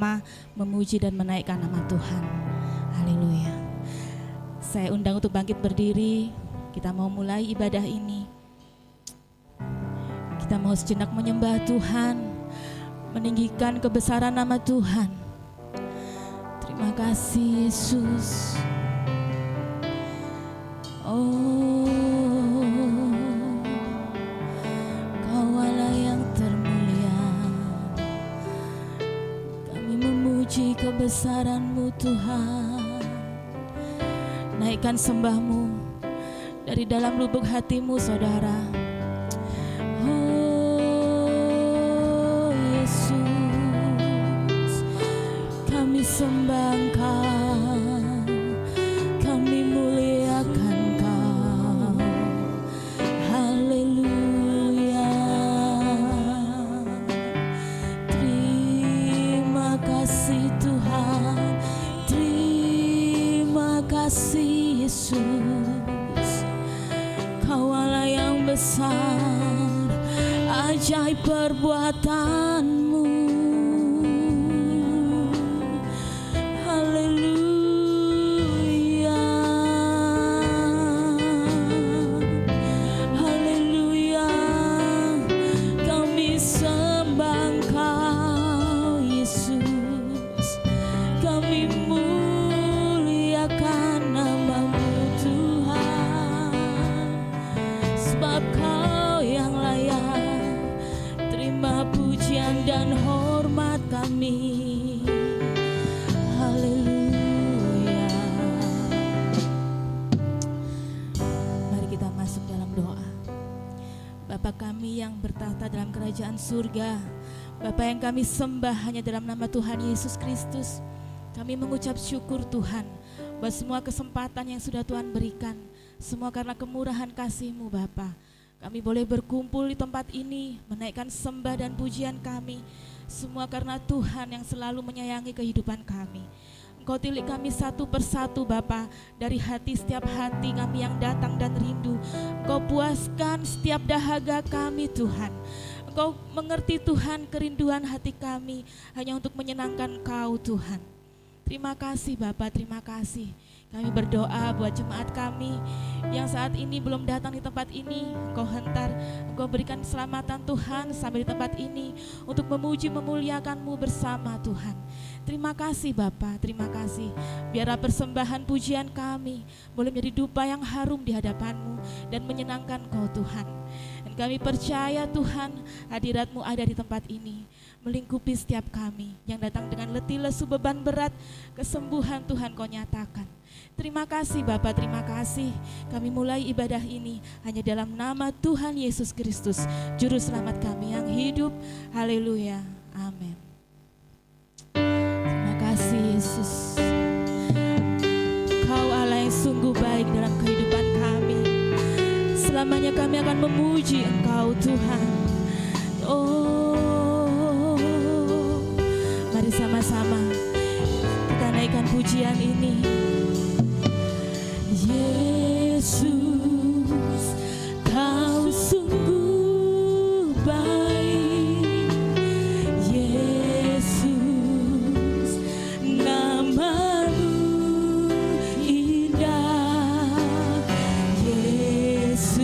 bersama-sama memuji dan menaikkan nama Tuhan. Haleluya. Saya undang untuk bangkit berdiri. Kita mau mulai ibadah ini. Kita mau sejenak menyembah Tuhan, meninggikan kebesaran nama Tuhan. Terima kasih Yesus. Oh, Kau Allah yang termulia. Kami memuji kebesaran-Mu Tuhan. Naikkan sembah-Mu dari dalam lubuk hatimu, saudara. Oh Yesus, kami sembah Engkau, kami muliakan Kau. Haleluya. Terima kasih Tuhan, terima kasih Yesus. Kau Allah yang besar, ajaib perbuatan-Mu. Haleluya. Haleluya. Kami sembah Engkau Yesus. Kami muliakan nama-Mu Tuhan. Sebab Kau yang layak terima pujian dan hormat kami. Haleluya. Mari kita masuk dalam doa. Bapa kami yang bertahta dalam kerajaan surga, Bapa yang kami sembah hanya dalam nama Tuhan Yesus Kristus, kami mengucap syukur Tuhan buat semua kesempatan yang sudah Tuhan berikan, semua karena kemurahan kasih-Mu Bapa. Kami boleh berkumpul di tempat ini, menaikkan sembah dan pujian kami, semua karena Tuhan yang selalu menyayangi kehidupan kami. Engkau tilik kami satu persatu Bapa, dari hati setiap hati kami yang datang dan rindu. Engkau puaskan setiap dahaga kami Tuhan. Engkau mengerti Tuhan kerinduan hati kami hanya untuk menyenangkan Kau Tuhan. Terima kasih Bapa, terima kasih. Kami berdoa buat jemaat kami yang saat ini belum datang di tempat ini. Engkau hentar, Engkau berikan keselamatan Tuhan sampai di tempat ini untuk memuji memuliakan-Mu bersama Tuhan. Terima kasih Bapa, terima kasih. Biarlah persembahan pujian kami boleh menjadi dupa yang harum di hadapan-Mu dan menyenangkan Kau Tuhan. Dan kami percaya Tuhan, hadirat-Mu ada di tempat ini, melingkupi setiap kami yang datang dengan letih lesu beban berat. Kesembuhan Tuhan Kau nyatakan. Terima kasih Bapa, terima kasih. Kami mulai ibadah ini hanya dalam nama Tuhan Yesus Kristus, Juru Selamat kami yang hidup. Haleluya, amin. Terima kasih Yesus. Kau Allah yang sungguh baik dalam kehidupan kami. Selamanya kami akan memuji Engkau Tuhan. Oh, mari sama-sama kita naikkan pujian ini. Yesus, Kau sungguh baik. Yesus, nama-Mu indah. Yesus,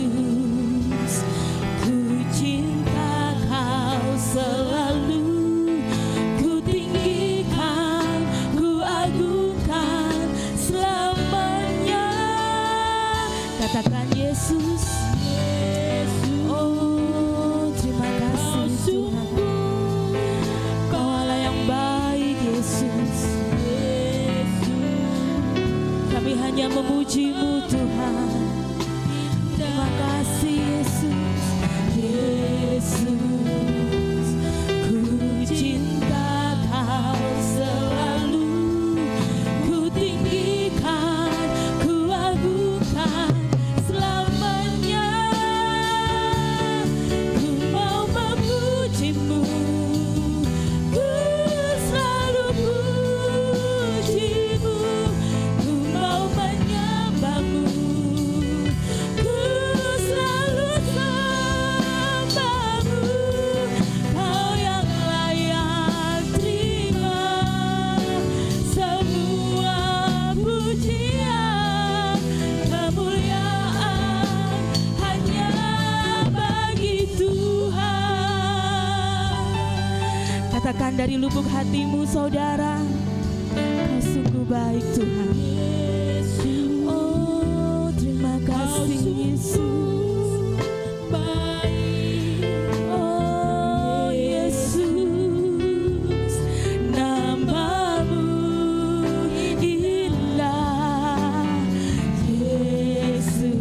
ku cinta Kau selalu. Ku tinggikan, ku agungkan selamanya. Katakan Yesus. Oh, terima kasih Tuhan. Kau Allah yang baik Yesus. Kami hanya memuji-Mu Tuhan. Terima kasih Yesus. Yesus, ku cinta Kau selalu. Ku tinggikan, ku agungkan selamanya. Ku mau memuji-Mu, ku selalu puji-Mu. Ku mau menyembah-Mu. lubuk hatimu saudara. Kau sungguh baik Tuhan. Oh terima kasih Yesus. Oh Yesus, namamu indah. Yesus,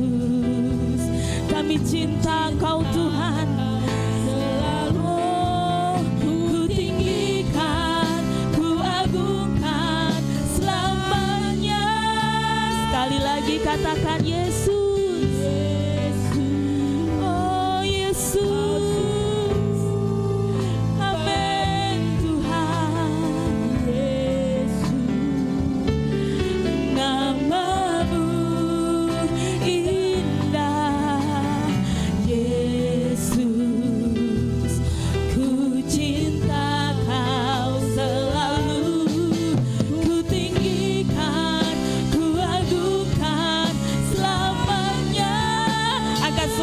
kami cinta Kau Tuhan. Katakan Yesus, oh Yesus, amin Tuhan. Yesus, namamu indah. Yesus, ku cinta Kau selalu, ku tinggikan, ku agungkan selamanya. Angkat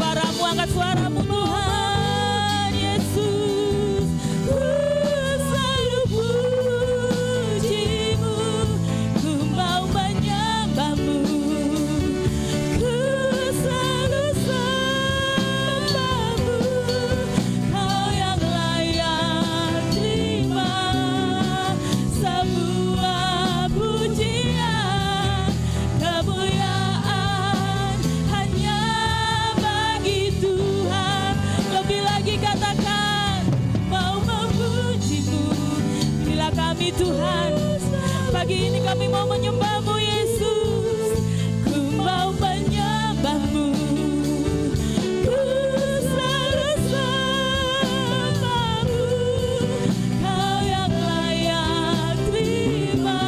suaramu Tuhan Yesus. Ku selalu pujimu, ku mau menyembahmu, ku selalu sembahmu. Kau yang layak terima semua pujian, kemuliaan hanya bagi Tuhan. Lebih lagi katakan, mau memujimu. Inilah kami Tuhan, pagi ini kami mau menyembahmu Yesus. Ku mau menyembahmu, ku selalu sembahmu. Kau yang layak terima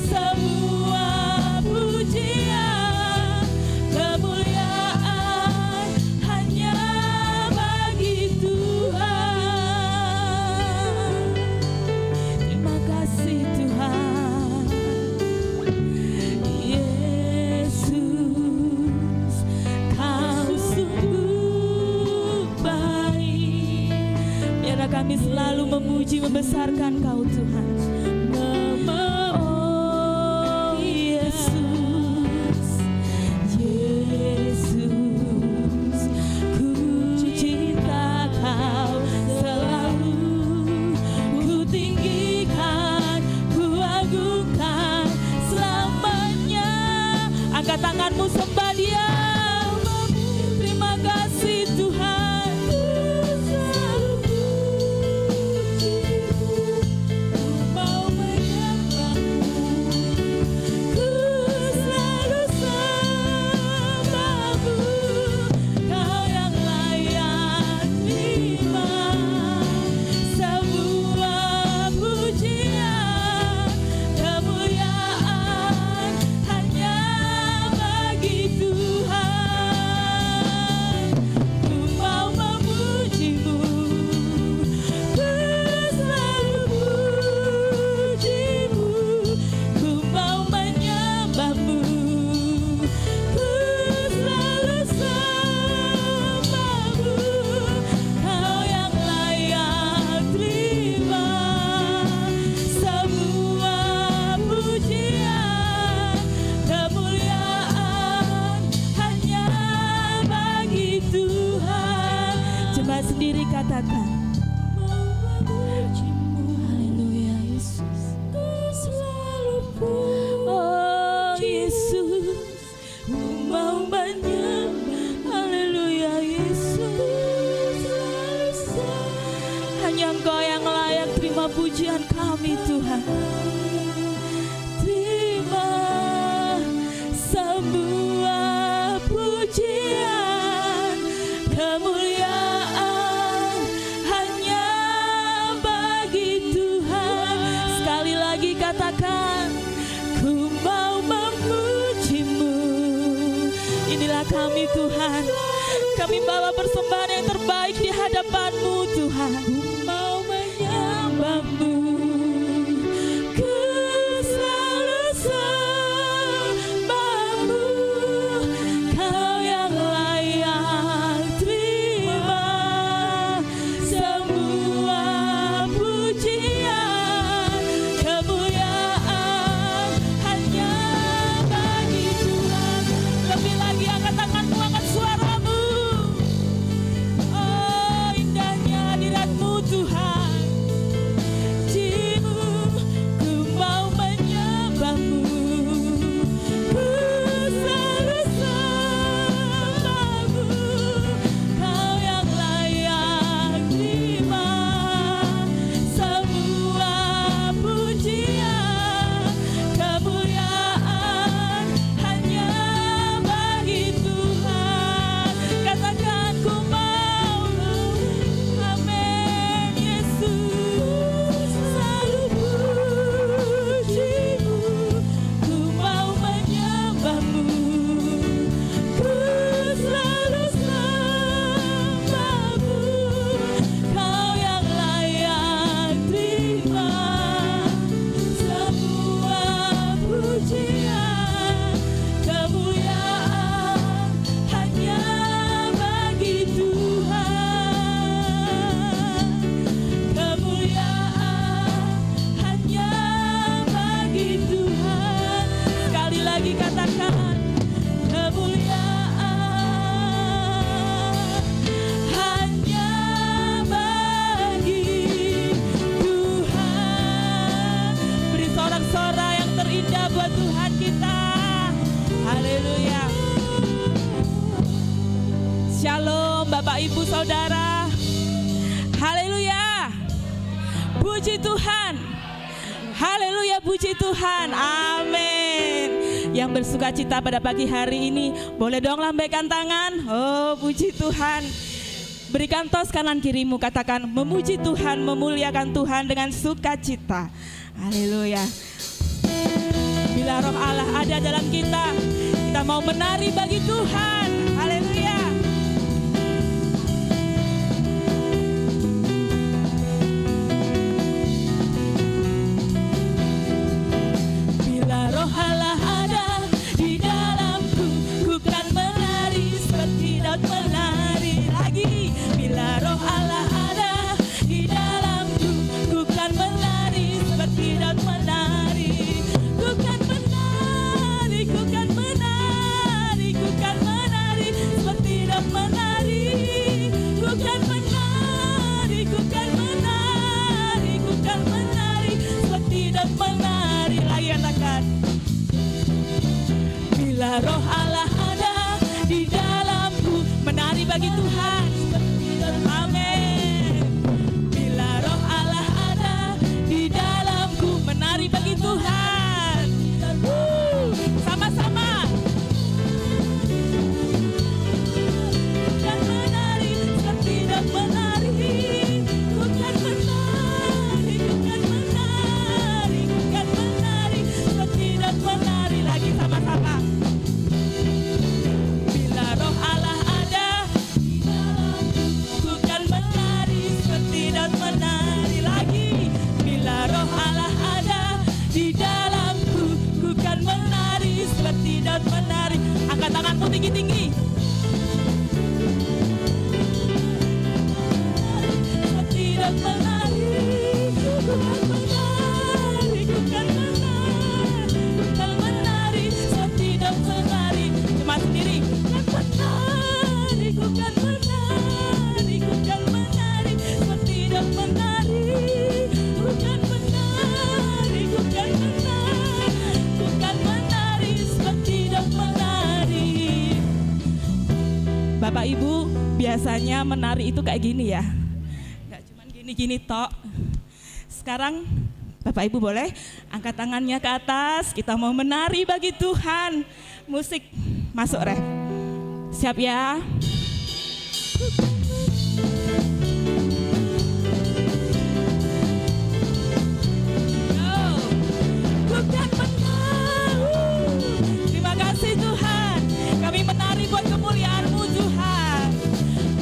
semua pujian, kemuliaan hanya bagi Tuhan. Terima kasih Tuhan. Yesus, Kau sungguh baik. Biarlah kami selalu memuji membesarkan Kau Tuhan. Oh Yesus, Yesus, ku cinta Kau selalu, ku tinggikan, ku agungkan selamanya. Angkat tanganmu, sembah Dia. Terima kasih Tuhan. Mau menyembahmu, ku selalu sembahmu. Kau yang layak terima semua pujian, kemuliaan hanya bagi Tuhan. Ku mau memujimu, ku selalu pujimu, ku mau menyembahmu, ku selalu sembahmu. Kau yang layak terima semua pujian, kemuliaan hanya bagi Tuhan. Coba sendiri katakan, haleluya Yesus. Oh Yesus, ku mau menyembah. Haleluya Yesus. Hanya Engkau yang layak terima pujian kami Tuhan. Terima semua pujian, kemuliaan hanya bagi Tuhan. Sekali lagi katakan, ku mau memujimu. Inilah kami Tuhan, kami bawa persembahan yang terbaik di hadapan-Mu Tuhan. Ku mau menyembahmu, ku selalu sembahmu. Kau yang layak terima semua pujian. Shalom Bapak Ibu Saudara. Haleluya. Puji Tuhan. Haleluya, puji Tuhan. Amin. Yang bersuka cita pada pagi hari ini, boleh dong lambaikan tangan. Oh, puji Tuhan. Berikan tos kanan kirimu, katakan memuji Tuhan, memuliakan Tuhan dengan sukacita. Haleluya. Bila roh Allah ada dalam kita, kita mau menari bagi Tuhan. Haleluya. Bila roh Allah ada di dalamku, ku kan menari seperti Daud menari lagi. Bila roh Allah ada di dalamku, ku kan menari seperti Daud menari. Ku kan menari, ku kan menari, ku kan menari seperti Daud menari. Ku kan menari, ku kan menari, ku kan menari seperti Daud menari. Lagi katakan. Bila roh Allah ada di dalamku, menari bagi Tuhan. Amin. Bila roh Allah ada di dalamku, menari bagi Tuhan. Sama-sama. Bukan menari seperti Daud menari. Bukan menari, bukan menari, bukan menari seperti Daud menari. Lagi sama-sama. Bila roh Allah ada di dalamku, bukan menari seperti Daud menari lagi. Bila roh Allah ada di dalamku, bukan menari seperti Daud menari. Angkat tanganmu tinggi-tinggi. Seperti Daud menari, bukan menari, bukan menari, bukan menari seperti Daud menari. Cuma sendiri. Bukan menari, bukan menari, bukan menari seperti Daud menari. Bukan menari, bukan menari, bukan menari seperti Daud menari. Bapak Ibu, biasanya menari itu kayak gini ya. Nggak cuma gini-gini tok. Sekarang Bapak Ibu boleh angkat tangannya ke atas. Kita mau menari bagi Tuhan. Musik masuk ref. Siap ya? Bukan menari. Terima kasih Tuhan. Kami menari buat kemuliaan-Mu Tuhan.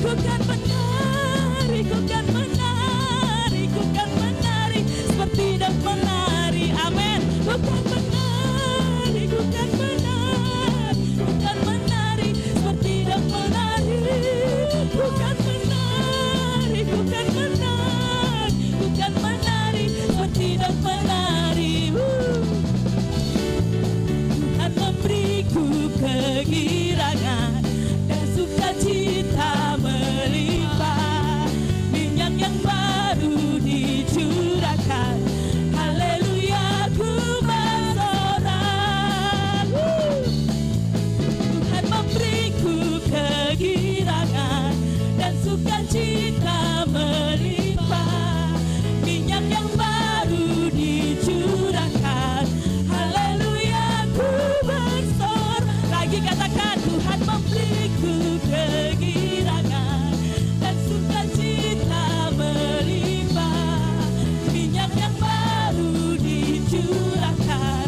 Bukan menari, bukan menari, bukan menari seperti Daud menari. Amin. Bukan menari, bukan menari, bukan menari seperti Daud menari. Bukan menari, bukan menari, bukan menari seperti Daud menari. Tuhan memberiku kegirangan dan sukacita melimpah. Minyak yang baru dicurahkan. Haleluya, ku bersorak. Tuhan memberiku kegirangan dan sukacita melimpah. Minyak yang baru dicurahkan. Haleluya, ku bersorak. Lagi katakan, Tuhan memberiku kegirangan dan sukacita melimpah. Minyak yang baru dicurahkan.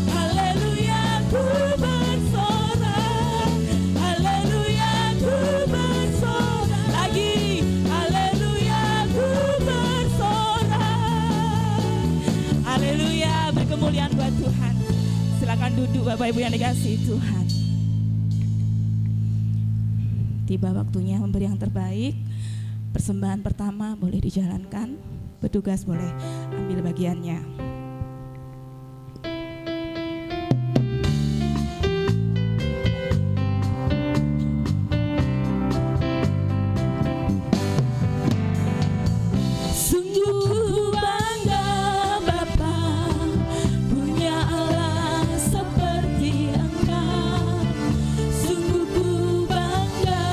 Haleluya, ku bersorak. Haleluya, ku bersorak. Lagi, haleluya, ku bersorak. Haleluya, berkemuliaan buat Tuhan. Silakan duduk Bapak Ibu yang dikasihi Tuhan. Tiba waktunya memberi yang terbaik. Persembahan pertama boleh dijalankan. Petugas boleh ambil bagiannya. Sungguh bangga Bapa punya Allah seperti Engkau. Sungguh ku bangga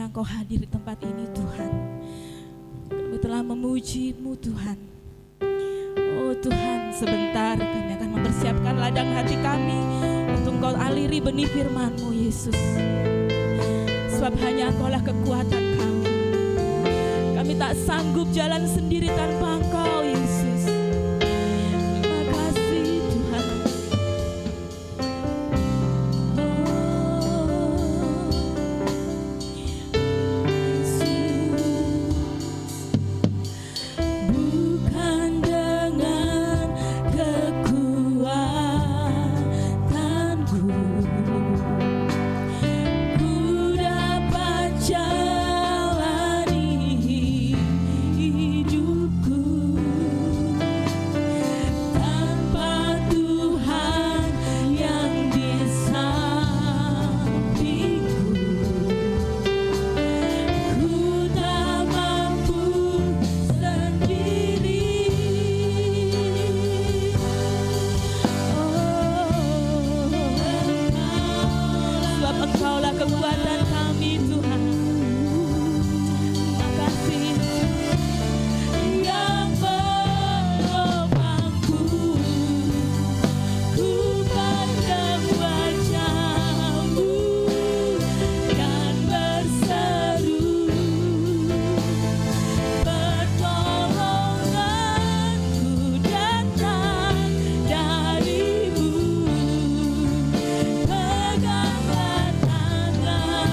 karena Engkau hadir di tempat ini Tuhan. Kami telah memuji-Mu Tuhan. Oh Tuhan, sebentar kami akan mempersiapkan ladang hati kami untuk Engkau aliri benih firman-Mu Yesus. Sebab hanya Engkau-lah kekuatan kami. Kami tak sanggup jalan sendiri tanpa Engkau Yesus. Terima kasih Tuhan. Bukan dengan kekuatanku ku dapat jalani hidupku, tanpa Tuhan yang di sampingku ku tak mampu sendiri. Sebab Engkau-lah kekuatan kami Tuhan. Terima kasih yang menopangku. Ku pandang wajah-Mu dan berseru, pertolonganku datang dari-Mu. Peganglah tanganku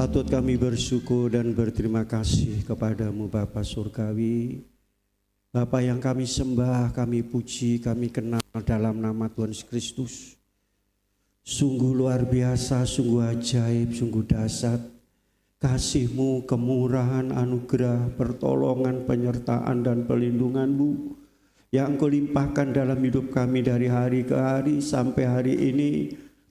Patut kami bersyukur dan berterima kasih kepadamu Bapa Surgawi, Bapa yang kami sembah, kami puji, kami kenal dalam nama Tuhan Yesus Kristus. Sungguh luar biasa, sungguh ajaib, sungguh dahsyat kasih-Mu, kemurahan, anugerah, pertolongan, penyertaan dan pelindungan-Mu yang Engkau limpahkan dalam hidup kami dari hari ke hari sampai hari ini.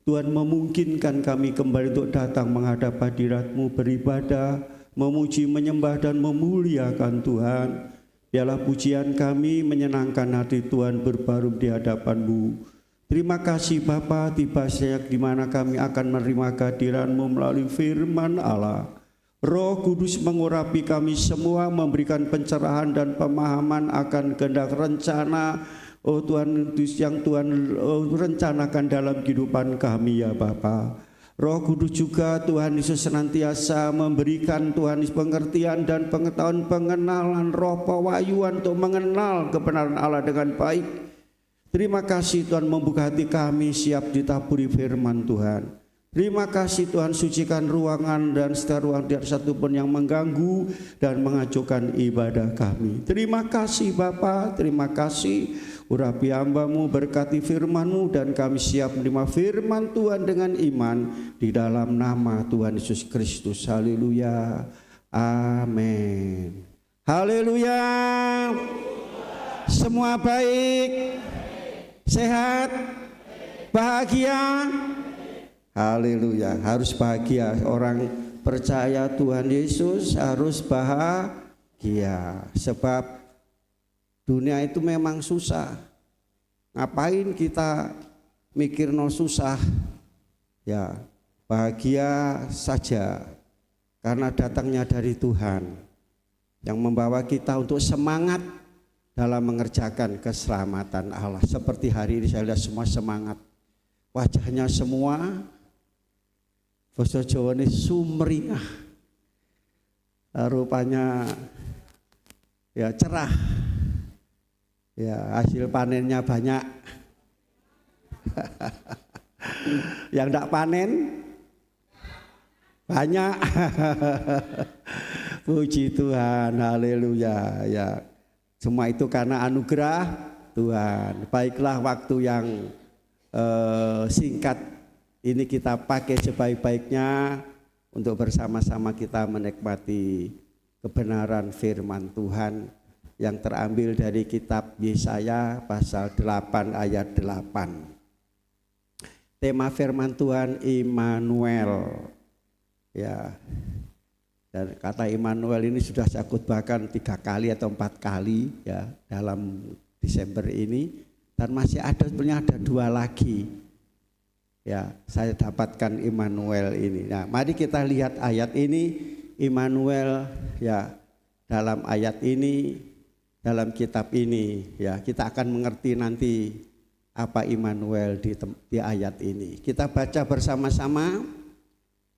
Tuhan memungkinkan kami kembali untuk datang menghadap hadirat-Mu, beribadah, memuji, menyembah dan memuliakan Tuhan. Biarlah pujian kami menyenangkan hati Tuhan berbaru di hadapan-Mu. Terima kasih Bapa, tiba saat di mana kami akan menerima kehadiran-Mu melalui firman Allah. Roh Kudus mengurapi kami semua, memberikan pencerahan dan pemahaman akan kehendak rencana Tuhan yang Tuhan rencanakan dalam kehidupan kami ya Bapa. Roh Kudus juga Tuhan Yesus senantiasa memberikan Tuhan Yesus pengertian dan pengetahuan, pengenalan, roh pewahyuan untuk mengenal kebenaran Allah dengan baik. Terima kasih Tuhan membuka hati kami siap ditaburi firman Tuhan. Terima kasih Tuhan, sucikan ruangan dan setiap ruang tidak satu pun yang mengganggu dan mengacuhkan ibadah kami. Terima kasih Bapa, terima kasih. Urapi hamba-Mu, berkati firman-Mu dan kami siap menerima firman Tuhan dengan iman di dalam nama Tuhan Yesus Kristus. Haleluya. Amin. Haleluya. Semua baik, sehat, bahagia. Haleluya, harus bahagia. Orang percaya Tuhan Yesus harus bahagia. Sebab dunia itu memang susah. Ngapain kita mikir no susah? Ya, bahagia saja. Karena datangnya dari Tuhan yang membawa kita untuk semangat dalam mengerjakan keselamatan Allah. Seperti hari ini saya lihat semua semangat. Wajahnya semua basa Jawa ini sumringah, rupanya ya cerah, ya hasil panennya banyak. Yang tidak panen banyak. Puji Tuhan, haleluya. Ya, semua itu karena anugerah Tuhan. Baiklah, waktu yang singkat ini kita pakai sebaik-baiknya untuk bersama-sama kita menikmati kebenaran firman Tuhan yang terambil dari kitab Yesaya pasal 8 ayat 8. Tema firman Tuhan Immanuel. Ya. Dan kata Immanuel ini sudah saya khotbahkan 3 kali atau 4 kali ya dalam Desember ini. Dan masih ada, sebenarnya ada 2 lagi. Ya, saya dapatkan Immanuel ini. Nah, mari kita lihat ayat ini. Immanuel ya, dalam ayat ini, dalam kitab ini ya, kita akan mengerti nanti apa Immanuel di ayat ini. Kita baca bersama-sama.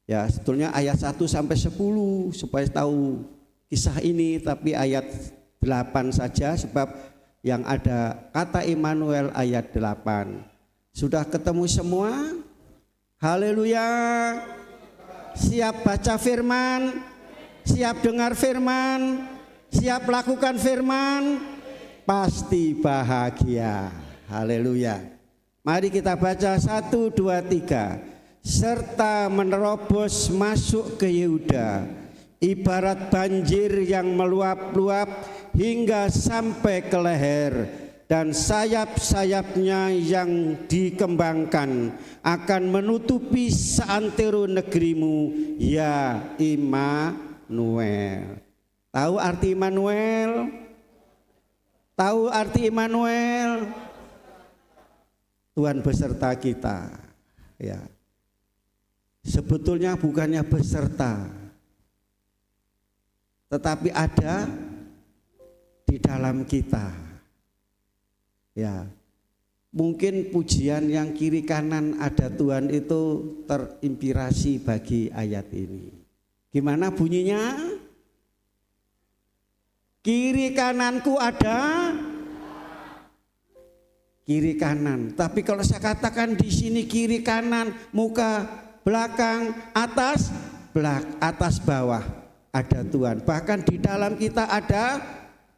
Ya, sebetulnya ayat 1 sampai 10 supaya tahu kisah ini, tapi ayat 8 saja sebab yang ada kata Immanuel ayat 8. Sudah ketemu semua? Haleluya. Siap baca firman? Siap dengar firman? Siap lakukan firman? Pasti bahagia. Haleluya. Mari kita baca 1, 2, 3. Serta menerobos masuk ke Yehuda, ibarat banjir yang meluap-luap hingga sampai ke leher, dan sayap-sayapnya yang dikembangkan akan menutupi seantero negerimu, ya Immanuel. Tahu arti Immanuel? Tahu arti Immanuel? Tuhan beserta kita. Ya. Sebetulnya bukannya beserta, tetapi ada di dalam kita. Ya, mungkin pujian yang kiri kanan ada Tuhan itu terinspirasi bagi ayat ini. Gimana bunyinya? Kiri kananku ada kiri kanan. Tapi kalau saya katakan di sini kiri kanan, muka, belakang, atas, atas bawah ada Tuhan. Bahkan di dalam kita ada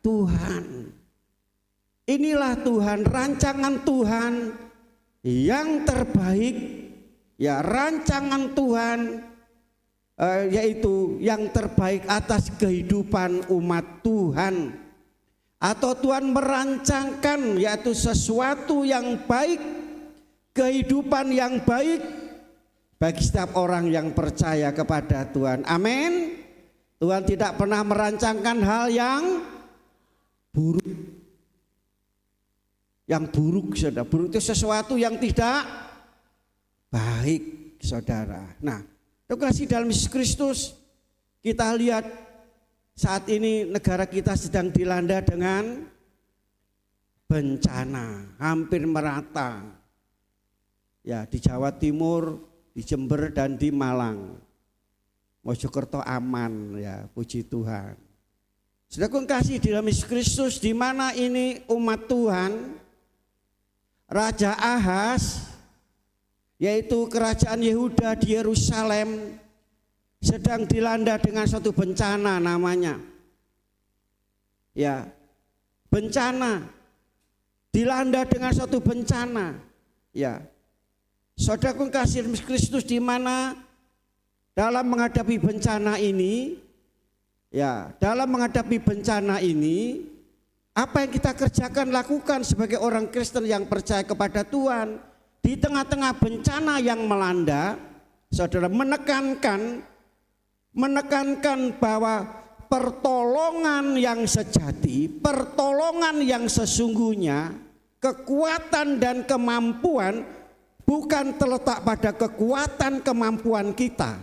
Tuhan. Inilah Tuhan, rancangan Tuhan yang terbaik, ya, rancangan Tuhan yaitu yang terbaik atas kehidupan umat Tuhan. Atau Tuhan merancangkan yaitu sesuatu yang baik, kehidupan yang baik bagi setiap orang yang percaya kepada Tuhan. Amin. Tuhan tidak pernah merancangkan hal yang buruk. Yang buruk, saudara. Buruk itu sesuatu yang tidak baik, saudara. Nah, kasih dalam Yesus Kristus, kita lihat saat ini negara kita sedang dilanda dengan bencana hampir merata. Ya, di Jawa Timur, di Jember dan di Malang. Mojokerto aman, ya, puji Tuhan. Saudaraku kasih di dalam Yesus Kristus, di mana ini umat Tuhan, Raja Ahaz, yaitu kerajaan Yehuda di Yerusalem, sedang dilanda dengan suatu bencana namanya. Ya, bencana, dilanda dengan suatu bencana. Ya, saudaraku kasih Yesus Kristus, di mana dalam menghadapi bencana ini, ya, dalam menghadapi bencana ini, apa yang kita kerjakan, lakukan sebagai orang Kristen yang percaya kepada Tuhan di tengah-tengah bencana yang melanda, saudara, menekankan bahwa pertolongan yang sejati, pertolongan yang sesungguhnya, kekuatan dan kemampuan bukan terletak pada kekuatan kemampuan kita,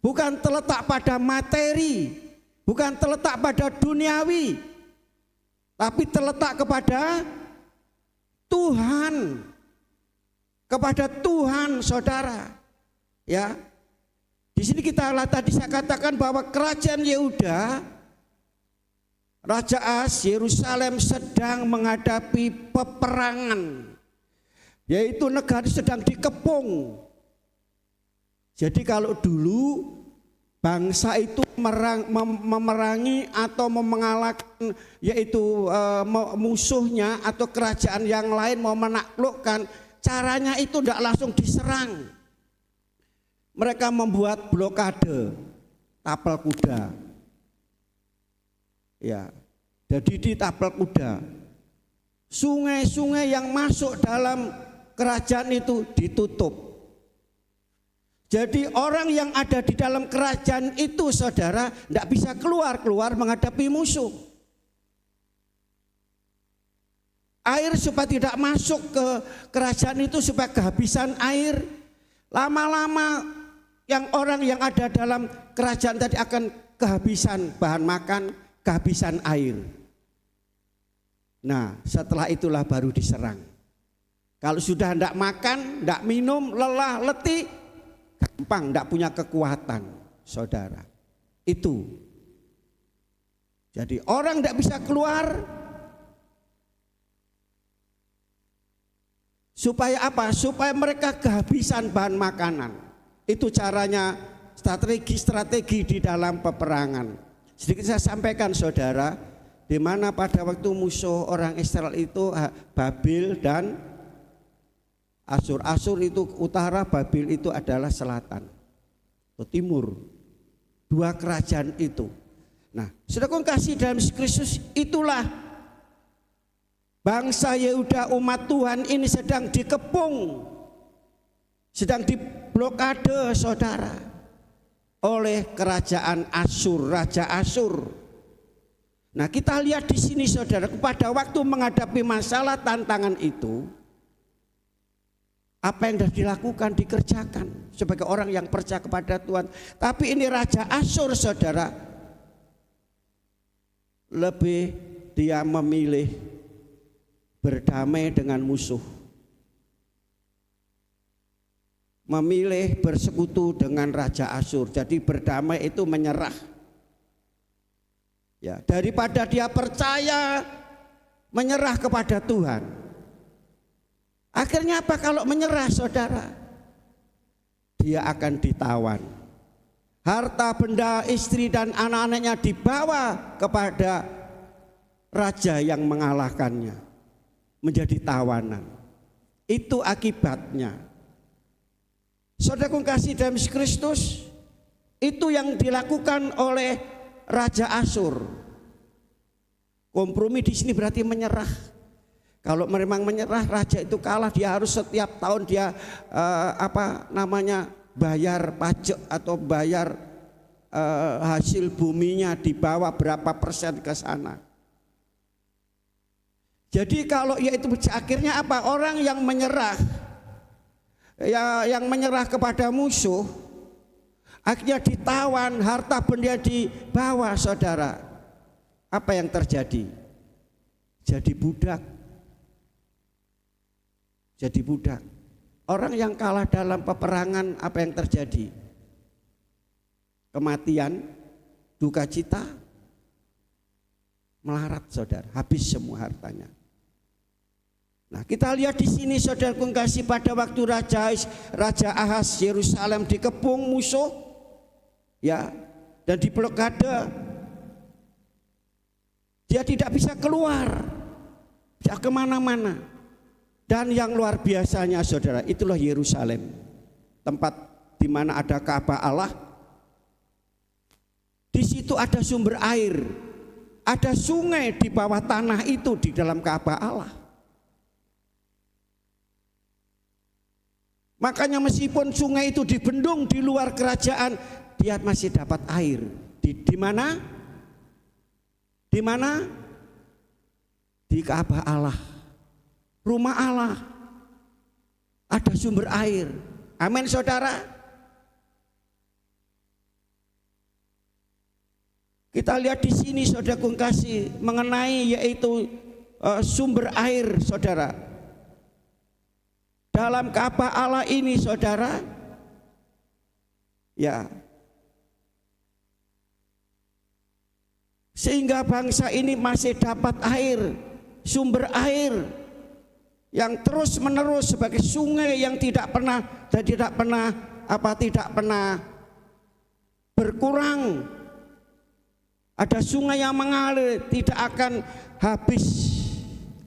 bukan terletak pada materi, bukan terletak pada duniawi, tapi terletak kepada Tuhan, kepada Tuhan, saudara. Ya, di sini tadi saya katakan bahwa kerajaan Yehuda, Raja Ahaz, Yerusalem sedang menghadapi peperangan, yaitu negara sedang dikepung. Jadi kalau dulu bangsa itu memerangi atau mengalahkan yaitu musuhnya atau kerajaan yang lain mau menaklukkan, caranya itu tidak langsung diserang. Mereka membuat blokade tapal kuda. Ya, jadi di tapal kuda, sungai-sungai yang masuk dalam kerajaan itu ditutup. Jadi orang yang ada di dalam kerajaan itu, saudara, tidak bisa keluar menghadapi musuh. Air supaya tidak masuk ke kerajaan itu, supaya kehabisan air. Lama-lama orang yang ada dalam kerajaan tadi akan kehabisan bahan makan, kehabisan air. Nah, setelah itulah baru diserang. Kalau sudah tidak makan, tidak minum, lelah, letih, gampang, tidak punya kekuatan, saudara. Itu. Jadi orang tidak bisa keluar. Supaya apa? Supaya mereka kehabisan bahan makanan. Itu caranya, strategi di dalam peperangan. Sedikit saya sampaikan, saudara, di mana pada waktu musuh orang Israel itu Babil dan Asyur. Asyur itu utara, Babil itu adalah selatan atau timur. Dua kerajaan itu. Nah, saudaraku kasih dalam Kristus, itulah bangsa Yehuda, umat Tuhan ini sedang dikepung, sedang diblokade, saudara, oleh kerajaan Asyur, Raja Asyur. Nah, kita lihat di sini, saudara, pada waktu menghadapi masalah tantangan itu, apa yang sudah dilakukan, dikerjakan sebagai orang yang percaya kepada Tuhan. Tapi ini Raja Asyur, saudara, lebih dia memilih berdamai dengan musuh, memilih bersekutu dengan Raja Asyur. Jadi berdamai itu menyerah. Ya, daripada dia percaya menyerah kepada Tuhan. Akhirnya apa kalau menyerah, saudara? Dia akan ditawan, harta benda, istri dan anak-anaknya dibawa kepada raja yang mengalahkannya, menjadi tawanan. Itu akibatnya. Saudaraku kasih dalam Kristus, itu yang dilakukan oleh Raja Asyur. Kompromi di sini berarti menyerah. Kalau memang menyerah, raja itu kalah, dia harus setiap tahun dia bayar pajak atau bayar hasil buminya, dibawa berapa persen ke sana. Jadi kalau yaitu akhirnya apa? Orang yang menyerah, yang menyerah kepada musuh, akhirnya ditawan, harta benda dibawa, saudara. Apa yang terjadi? Jadi budak. Jadi budak. Orang yang kalah dalam peperangan, apa yang terjadi? Kematian, duka cita, melarat, saudara. Habis semua hartanya. Nah, kita lihat di sini, saudaraku kasih, pada waktu Raja Ahaz Yerusalem dikepung musuh, ya, dan diblokade, dia tidak bisa keluar, tidak kemana-mana. Dan yang luar biasanya, saudara, itulah Yerusalem, tempat di mana ada Ka'bah Allah. Di situ ada sumber air, ada sungai di bawah tanah itu di dalam Ka'bah Allah. Makanya meskipun sungai itu dibendung di luar kerajaan, dia masih dapat air. Di mana? Di mana? Di Ka'bah Allah, rumah Allah, ada sumber air. Amin, saudara. Kita lihat di sini, saudaraku kasih, mengenai yaitu sumber air, saudara. Dalam Ka'bah Allah ini, saudara, ya, sehingga bangsa ini masih dapat air, sumber air yang terus menerus sebagai sungai yang tidak pernah berkurang. Ada sungai yang mengalir, tidak akan habis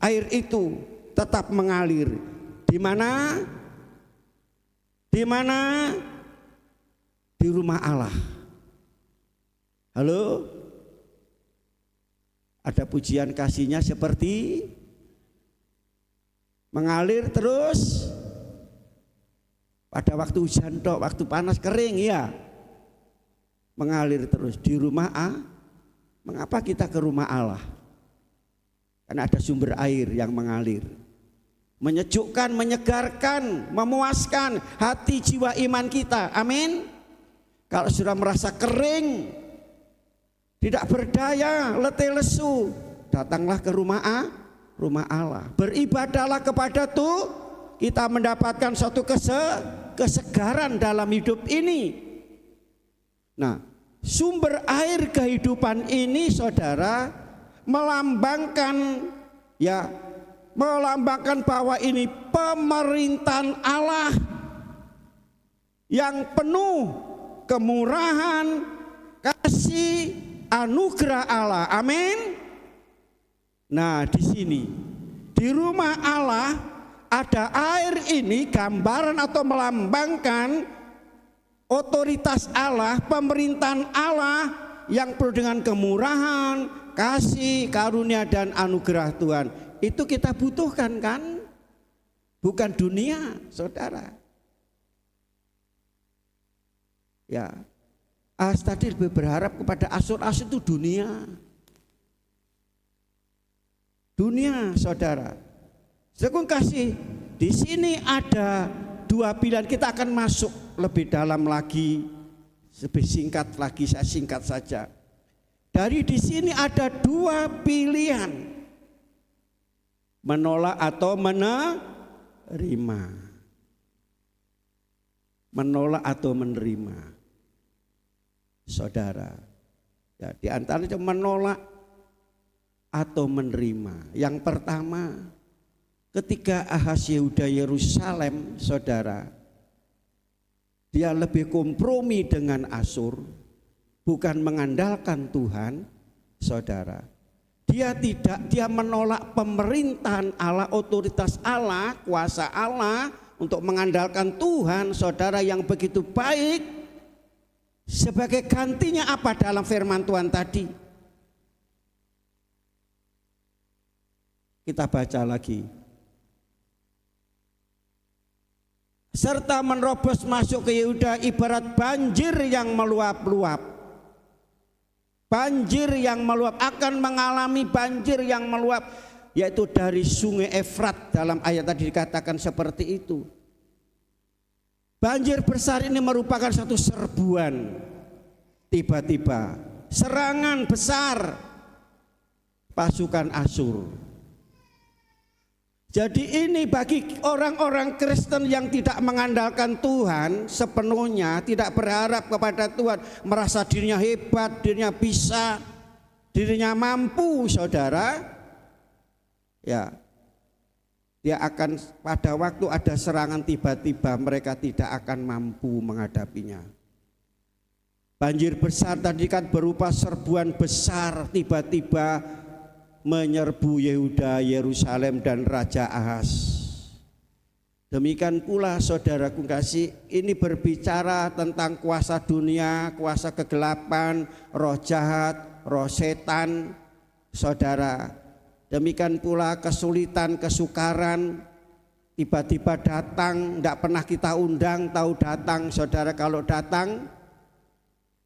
air itu, tetap mengalir. Di mana? Di mana? Di rumah Allah. Halo? Ada pujian kasihnya seperti mengalir terus pada waktu hujan tok, waktu panas kering, ya, mengalir terus di rumah Allah. Mengapa kita ke rumah Allah? Karena ada sumber air yang mengalir, menyejukkan, menyegarkan, memuaskan hati jiwa iman kita. Amin. Kalau sudah merasa kering, tidak berdaya, letih lesu, datanglah ke rumah Allah. Beribadahlah kepada Tuhan, kita mendapatkan suatu kesegaran dalam hidup ini. Nah, sumber air kehidupan ini, saudara, melambangkan, ya, melambangkan bahwa ini pemerintahan Allah yang penuh kemurahan, kasih, anugerah Allah. Amin. Nah, di sini di rumah Allah ada air ini, gambaran atau melambangkan otoritas Allah, pemerintahan Allah yang penuh dengan kemurahan, kasih, karunia dan anugerah Tuhan. Itu kita butuhkan, kan? Bukan dunia, saudara. Ya, tadi lebih berharap kepada Asyur itu dunia. Dunia, saudara. Saya kasih, di sini ada dua pilihan. Kita akan masuk lebih dalam lagi, lebih singkat lagi, saya singkat saja. Dari di sini ada dua pilihan, menolak atau menerima. Menolak atau menerima, saudara. Ya, di antaranya menolak atau menerima. Yang pertama, ketika Ahaz Yehuda Yerusalem, saudara, Dia lebih kompromi dengan Asyur, bukan mengandalkan Tuhan, saudara. Dia menolak pemerintahan Allah, otoritas Allah, kuasa Allah untuk mengandalkan Tuhan, saudara, yang begitu baik. Sebagai gantinya apa dalam firman Tuhan tadi? Kita baca lagi. Serta menerobos masuk ke Yehuda ibarat banjir yang meluap-luap. Banjir yang meluap, akan mengalami banjir yang meluap, yaitu dari sungai Efrat. Dalam ayat tadi dikatakan seperti itu. Banjir besar ini merupakan satu serbuan. Tiba-tiba serangan besar pasukan Asyur. Jadi ini bagi orang-orang Kristen yang tidak mengandalkan Tuhan sepenuhnya, tidak berharap kepada Tuhan, merasa dirinya hebat, dirinya bisa, dirinya mampu, saudara. Ya, dia akan pada waktu ada serangan tiba-tiba mereka tidak akan mampu menghadapinya. Banjir besar tadi kan berupa serbuan besar tiba-tiba menyerbu Yehuda, Yerusalem dan Raja Ahaz. Demikian pula saudaraku kasih, ini berbicara tentang kuasa dunia, kuasa kegelapan, roh jahat, roh setan, saudara. Demikian pula kesulitan, kesukaran, tiba-tiba datang, tidak pernah kita undang, tahu datang, saudara. Kalau datang,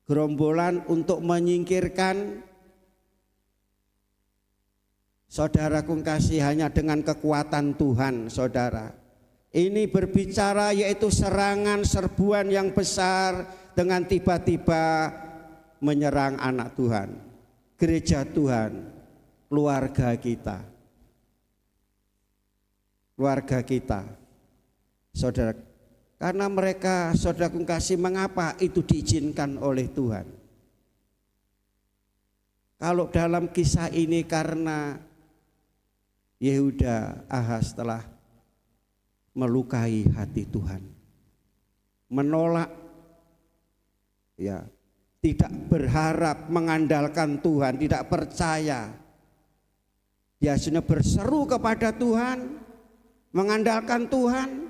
gerombolan untuk menyingkirkan, saudaraku kasih, hanya dengan kekuatan Tuhan, saudara. Ini berbicara yaitu serangan serbuan yang besar dengan tiba-tiba menyerang anak Tuhan, gereja Tuhan, keluarga kita. Keluarga kita, saudara. Karena mereka, saudaraku kasih, mengapa itu diizinkan oleh Tuhan? Kalau dalam kisah ini karena Yehuda Ahaz telah melukai hati Tuhan, menolak, ya, tidak berharap mengandalkan Tuhan, tidak percaya. Dia hanya berseru kepada Tuhan, mengandalkan Tuhan,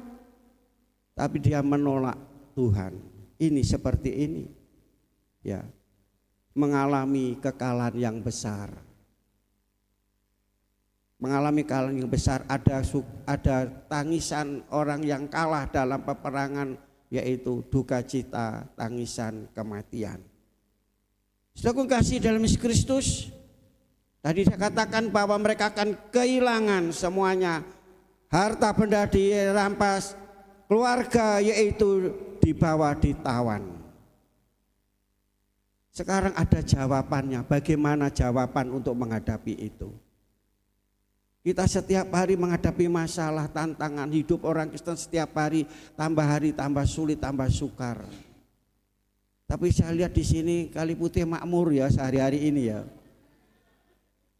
tapi dia menolak Tuhan. Ini seperti ini, ya, mengalami kekalahan yang besar. Mengalami kekalahan yang besar, ada tangisan orang yang kalah dalam peperangan, yaitu duka cita, tangisan kematian. Saudaraku kasih dalam Yesus Kristus, tadi saya katakan bahwa mereka akan kehilangan semuanya, harta benda dirampas, keluarga yaitu dibawa ditawan. Sekarang ada jawabannya, bagaimana jawaban untuk menghadapi itu? Kita setiap hari menghadapi masalah, tantangan hidup orang Kristen setiap hari tambah sulit, tambah sukar. Tapi saya lihat di sini Kali Putih makmur ya sehari-hari ini ya.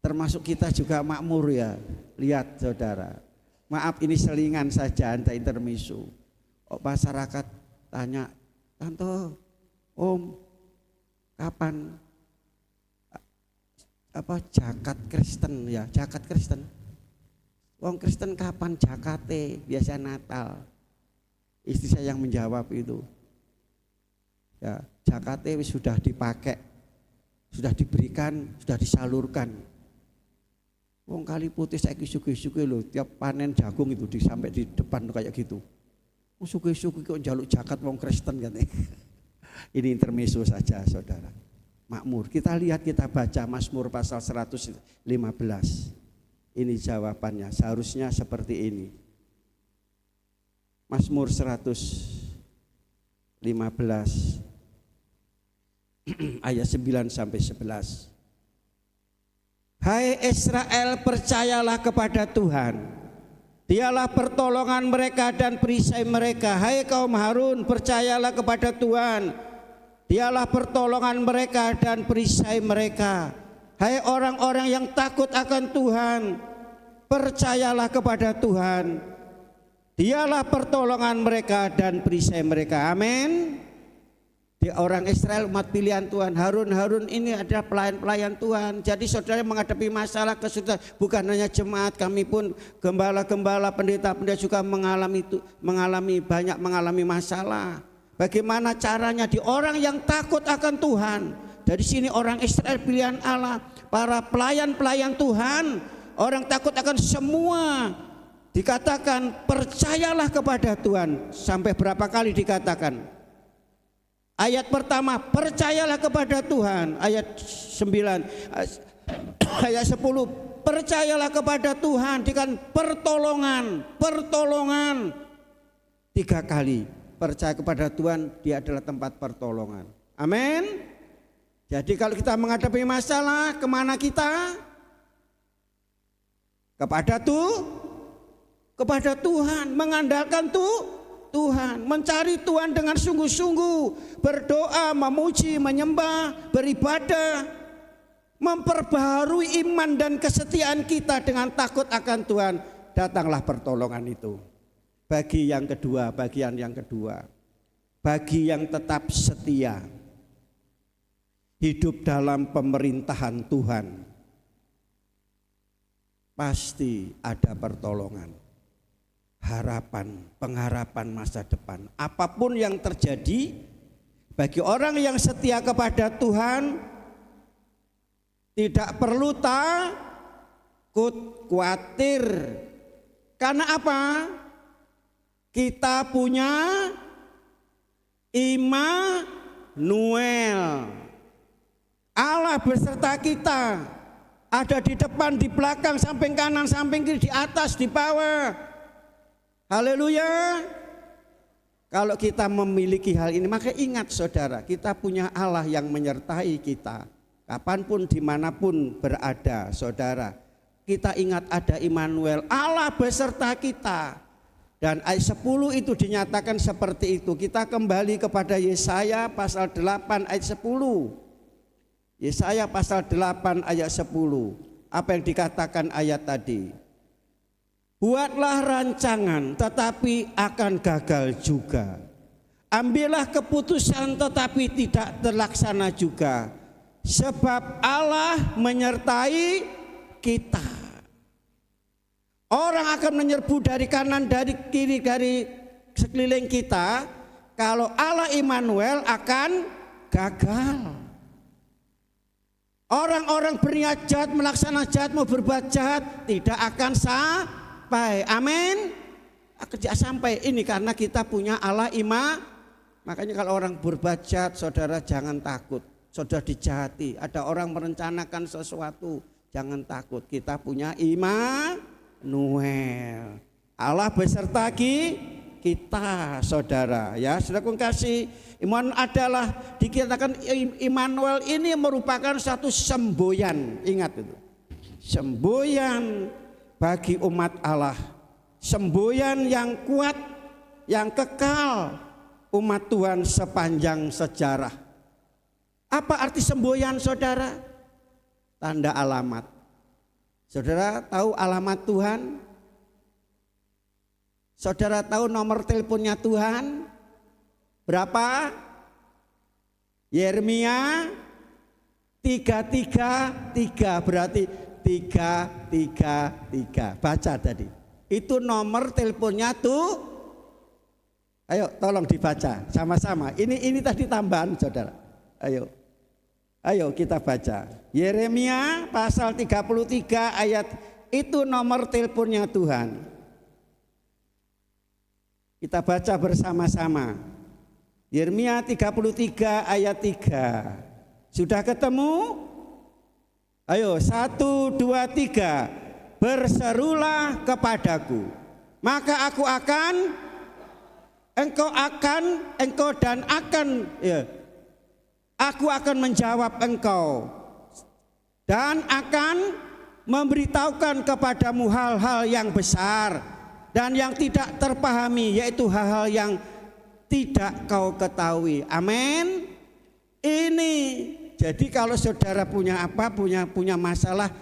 Termasuk kita juga makmur ya. Lihat saudara. Maaf ini selingan saja, anda intermisu. Masyarakat tanya, Tante, Om, kapan zakat Kristen ya? Zakat Kristen. Wong Kristen kapan jakate? Biasa Natal. Istri saya yang menjawab itu. Ya, jakate sudah dipakai, sudah diberikan, sudah disalurkan. Wong Kali Putih saya suki-suki loh, tiap panen jagung itu sampai di depan kayak gitu. Suki-suki kok njaluk zakat wong Kristen kan. Ini intermezzo saja saudara. Makmur. Kita lihat, kita baca Mazmur pasal 115. Ini jawabannya, seharusnya seperti ini. Mazmur 115 ayat 9 sampai 11. Hai Israel, percayalah kepada Tuhan. Dialah pertolongan mereka dan perisai mereka. Hai kaum Harun, percayalah kepada Tuhan. Dialah pertolongan mereka dan perisai mereka. Hai orang-orang yang takut akan Tuhan, percayalah kepada Tuhan. Dialah pertolongan mereka dan perisai mereka. Amin. Di orang Israel, umat pilihan Tuhan, Harun ini adalah pelayan-pelayan Tuhan. Jadi saudara menghadapi masalah kesulitan, bukan hanya jemaat, kami pun gembala-gembala, pendeta-pendeta juga mengalami masalah. Bagaimana caranya di orang yang takut akan Tuhan. Dari sini orang Israel pilihan Allah, para pelayan-pelayan Tuhan, orang takut akan semua. Dikatakan percayalah kepada Tuhan. Sampai berapa kali dikatakan? Ayat pertama, percayalah kepada Tuhan. Ayat 9, ayat 10, percayalah kepada Tuhan dengan pertolongan. 3 kali percaya kepada Tuhan, dia adalah tempat pertolongan. Amin. Jadi kalau kita menghadapi masalah, kemana kita? Kepada Tuhan, mengandalkan Tuhan, mencari Tuhan dengan sungguh-sungguh, berdoa, memuji, menyembah, beribadah, memperbaharui iman dan kesetiaan kita dengan takut akan Tuhan. Datanglah pertolongan itu. Bagian yang kedua, bagi yang tetap setia, hidup dalam pemerintahan Tuhan, pasti ada pertolongan. Pengharapan masa depan. Apapun yang terjadi, bagi orang yang setia kepada Tuhan, tidak perlu takut, khawatir. Karena apa? Kita punya Immanuel. Allah beserta kita. Ada di depan, di belakang, samping kanan, samping kiri, di atas, di bawah. Haleluya. Kalau kita memiliki hal ini, maka ingat saudara, kita punya Allah yang menyertai kita. Kapanpun, dimanapun berada saudara, kita ingat ada Immanuel, Allah beserta kita. Dan ayat 10 itu dinyatakan seperti itu. Kita kembali kepada Yesaya pasal 8 ayat 10. Yesaya pasal 8 ayat 10. Apa yang dikatakan ayat tadi? Buatlah rancangan tetapi akan gagal juga. Ambillah keputusan tetapi tidak terlaksana juga. Sebab Allah menyertai kita. Orang akan menyerbu dari kanan, dari kiri, dari sekeliling kita. Kalau Allah Immanuel akan gagal. Orang-orang berniat jahat, melaksanakan jahat, mau berbuat jahat, tidak akan sampai. Amin. Tidak sampai. Ini karena kita punya Allah Makanya kalau orang berbuat jahat, saudara jangan takut. Saudara dijahati, ada orang merencanakan sesuatu, jangan takut. Kita punya Immanuel. Allah beserta kita, saudara. Ya, saudara kasih. Immanuel adalah dikatakan Immanuel ini merupakan satu semboyan. Ingat itu. Semboyan bagi umat Allah. Semboyan yang kuat, yang kekal umat Tuhan sepanjang sejarah. Apa arti semboyan, saudara? Tanda alamat. Saudara tahu alamat Tuhan? Saudara tahu nomor teleponnya Tuhan? Berapa? Yeremia 333, berarti 333. Baca tadi. Itu nomor teleponnya tuh. Ayo tolong dibaca sama-sama. Ini tadi tambahan, saudara. Ayo kita baca. Yeremia pasal 33 ayat, itu nomor teleponnya Tuhan. Kita baca bersama-sama. Yeremia 33 ayat 3. Sudah ketemu? Ayo 1, 2, 3. Berserulah kepadaku, maka aku akan, engkau aku akan menjawab engkau dan akan memberitahukan kepadamu hal-hal yang besar dan yang tidak terpahami, yaitu hal-hal yang tidak kau ketahui. Amin. Ini jadi kalau saudara punya apa, punya masalah,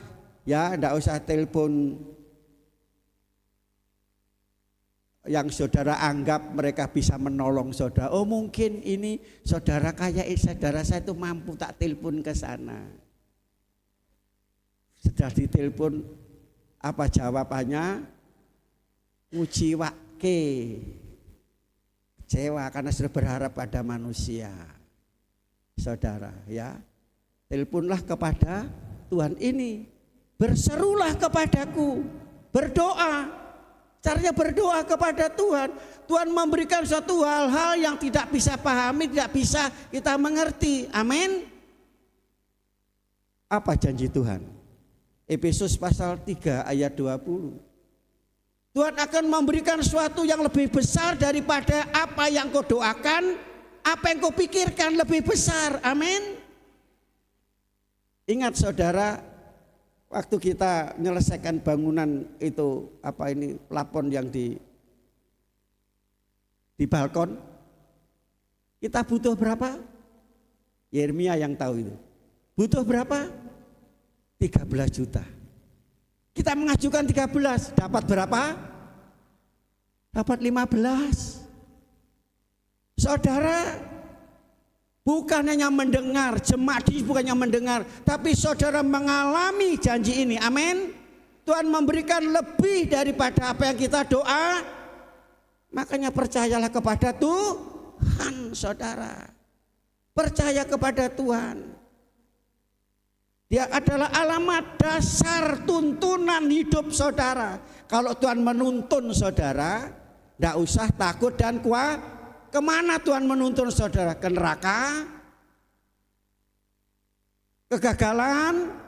ya enggak usah telepon yang saudara anggap mereka bisa menolong saudara. Oh mungkin ini saudara kayak saudara saya itu mampu, tak telepon ke sana. Sudah ditelepon, apa jawabannya? Uji wake, kecewa karena sudah berharap pada manusia. Saudara ya, teleponlah kepada Tuhan ini, berserulah kepadaku, berdoa. Caranya berdoa kepada Tuhan. Tuhan memberikan suatu hal-hal yang tidak bisa pahami, tidak bisa kita mengerti. Amin. Apa janji Tuhan? Efesus pasal 3 ayat 20. Tuhan akan memberikan sesuatu yang lebih besar daripada apa yang kau doakan, apa yang kau pikirkan lebih besar. Amin. Ingat saudara, waktu kita menyelesaikan bangunan itu plafon yang di balkon, kita butuh berapa? Yeremia yang tahu itu. Butuh berapa? 13 juta. Kita mengajukan 13, dapat berapa? Dapat 15. Saudara, bukan hanya mendengar, jemaat bukannya mendengar, tapi saudara mengalami janji ini. Amin. Tuhan memberikan lebih daripada apa yang kita doa. Makanya percayalah kepada Tuhan, saudara. Percaya kepada Tuhan. Dia adalah alamat dasar tuntunan hidup saudara. Kalau Tuhan menuntun saudara, tidak usah takut dan kuat. Kemana Tuhan menuntun saudara? Ke neraka? Kegagalan?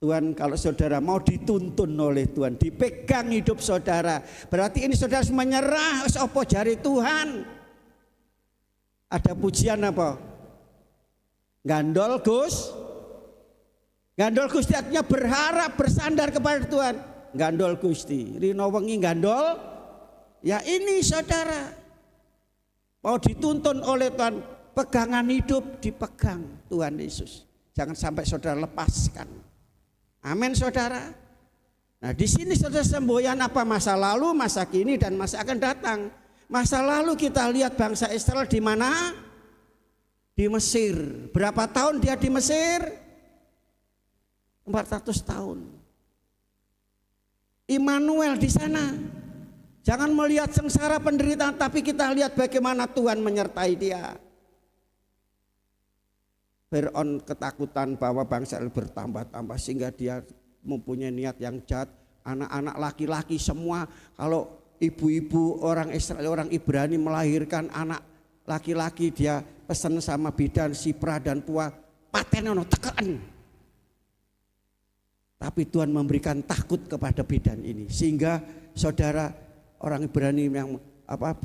Tuhan, kalau saudara mau dituntun oleh Tuhan, dipegang hidup saudara, berarti ini saudara harus menyerah. Apa jari Tuhan? Ada pujian apa? Gandol Gusti artinya berharap, bersandar kepada Tuhan. Gandol Gusti, rino wengi gandol. Ya ini saudara, mau dituntun oleh Tuhan, pegangan hidup dipegang Tuhan Yesus. Jangan sampai saudara lepaskan. Amin saudara. Nah di sini saudara semboyan apa? Masa lalu, masa kini dan masa akan datang. Masa lalu kita lihat bangsa Israel di mana? Di Mesir. Berapa tahun dia di Mesir? 400 tahun. Immanuel di sana. Jangan melihat sengsara penderitaan, tapi kita lihat bagaimana Tuhan menyertai dia. Fir'aun ketakutan bahwa bangsa Israel bertambah-tambah sehingga dia mempunyai niat yang jahat. Anak-anak laki-laki semua, kalau ibu-ibu orang Israel, orang Ibrani melahirkan anak laki-laki, dia pesan sama bidan Sipra dan Pua, patenono tekan. Tapi Tuhan memberikan takut kepada bidan ini, sehingga saudara orang Ibrani yang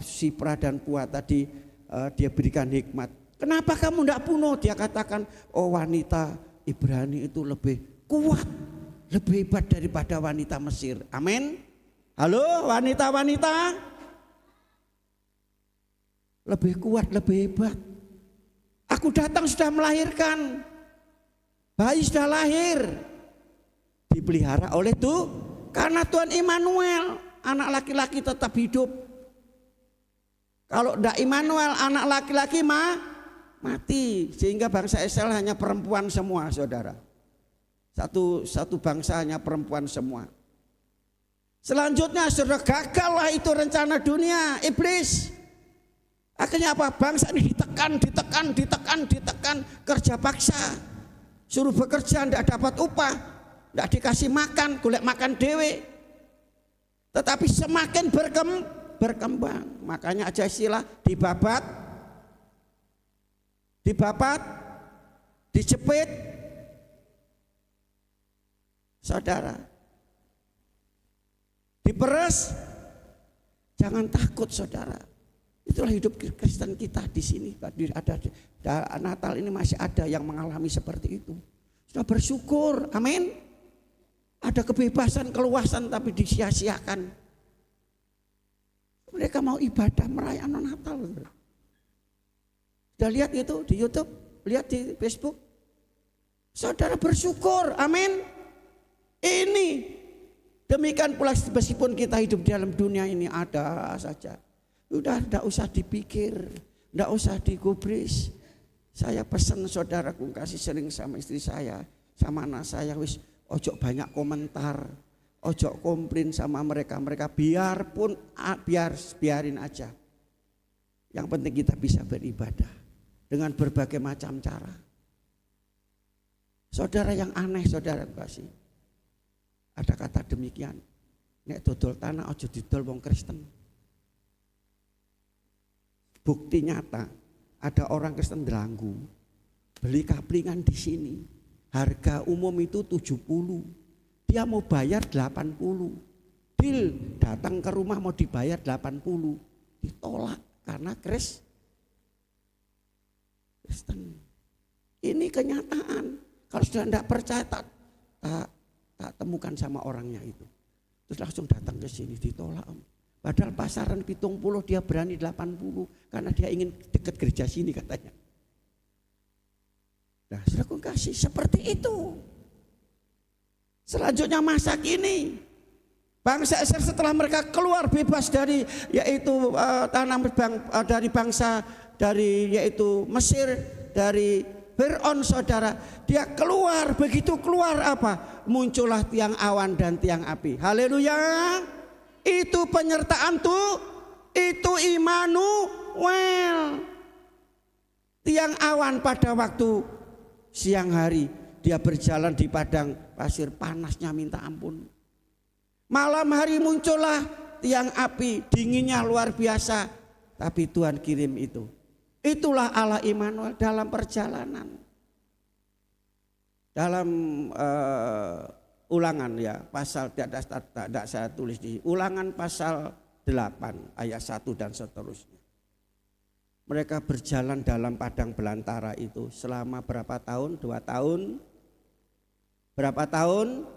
Sipra dan Pua tadi dia berikan hikmat. Kenapa kamu tidak bunuh? Dia katakan, oh wanita Ibrani itu lebih kuat, lebih hebat daripada wanita Mesir. Amin. Halo wanita-wanita, lebih kuat, lebih hebat. Aku datang sudah melahirkan, bayi sudah lahir, dipelihara oleh Tuhan. Karena Tuhan Immanuel, anak laki-laki tetap hidup. Kalau tidak Immanuel, anak laki-laki mati. Sehingga bangsa Israel hanya perempuan semua, saudara. Satu bangsa hanya perempuan semua. Selanjutnya saudara, gagallah itu rencana dunia, iblis. Akhirnya apa? Bangsa ini ditekan, kerja paksa. Suruh bekerja, tidak dapat upah, tidak dikasih makan, golek makan dewe. Tetapi semakin berkembang. Makanya aja istilah dibabat, dijepit. Saudara, diperes, jangan takut saudara. Itulah hidup Kristen kita di sini. Ada Natal ini masih ada yang mengalami seperti itu. Sudah bersyukur, amin. Ada kebebasan, keluasan tapi disia-siakan. Mereka mau ibadah merayakan Natal. Sudah lihat itu di YouTube, lihat di Facebook. Saudara bersyukur, amin. Ini Demikian pula meskipun kita hidup di dalam dunia ini ada saja. Udah tidak usah dipikir, tidak usah digubris. Saya pesan saudaraku, kasih sering sama istri saya, sama anak saya, wis ojo banyak komentar, ojo komplain sama mereka. Mereka biarin aja. Yang penting kita bisa beribadah dengan berbagai macam cara. Saudara yang aneh, saudara kasih. Ada kata demikian, nek dodol tanah ojo didol wong Kristen. Bukti nyata, ada orang Kristen Delanggu beli kaplingan di sini. Harga umum itu 70. Dia mau bayar 80. Deal, datang ke rumah mau dibayar 80. Ditolak karena Kristen. Ini kenyataan. Kalau sudah tidak percaya tak temukan sama orangnya itu. Terus langsung datang ke sini ditolak. Padahal pasaran 70 dia berani 80 karena dia ingin dekat gereja sini katanya. Nah, saudaraku kasih seperti itu. Selanjutnya masa kini, bangsa Israel setelah mereka keluar bebas dari yaitu dari bangsa dari yaitu Mesir, dari Fir'aun, saudara, dia keluar, begitu keluar apa? Muncullah tiang awan dan tiang api. Haleluya. Itu penyertaan tuh, itu Immanuel. Tiang awan pada waktu siang hari, dia berjalan di padang pasir, panasnya minta ampun. Malam hari muncullah tiang api, dinginnya luar biasa, tapi Tuhan kirim itu. Itulah Allah Immanuel dalam perjalanan. Dalam Ulangan ya, pasal tidak saya tulis di Ulangan pasal 8 ayat 1 dan seterusnya. Mereka berjalan dalam padang belantara itu selama berapa tahun? 2 tahun? Berapa tahun?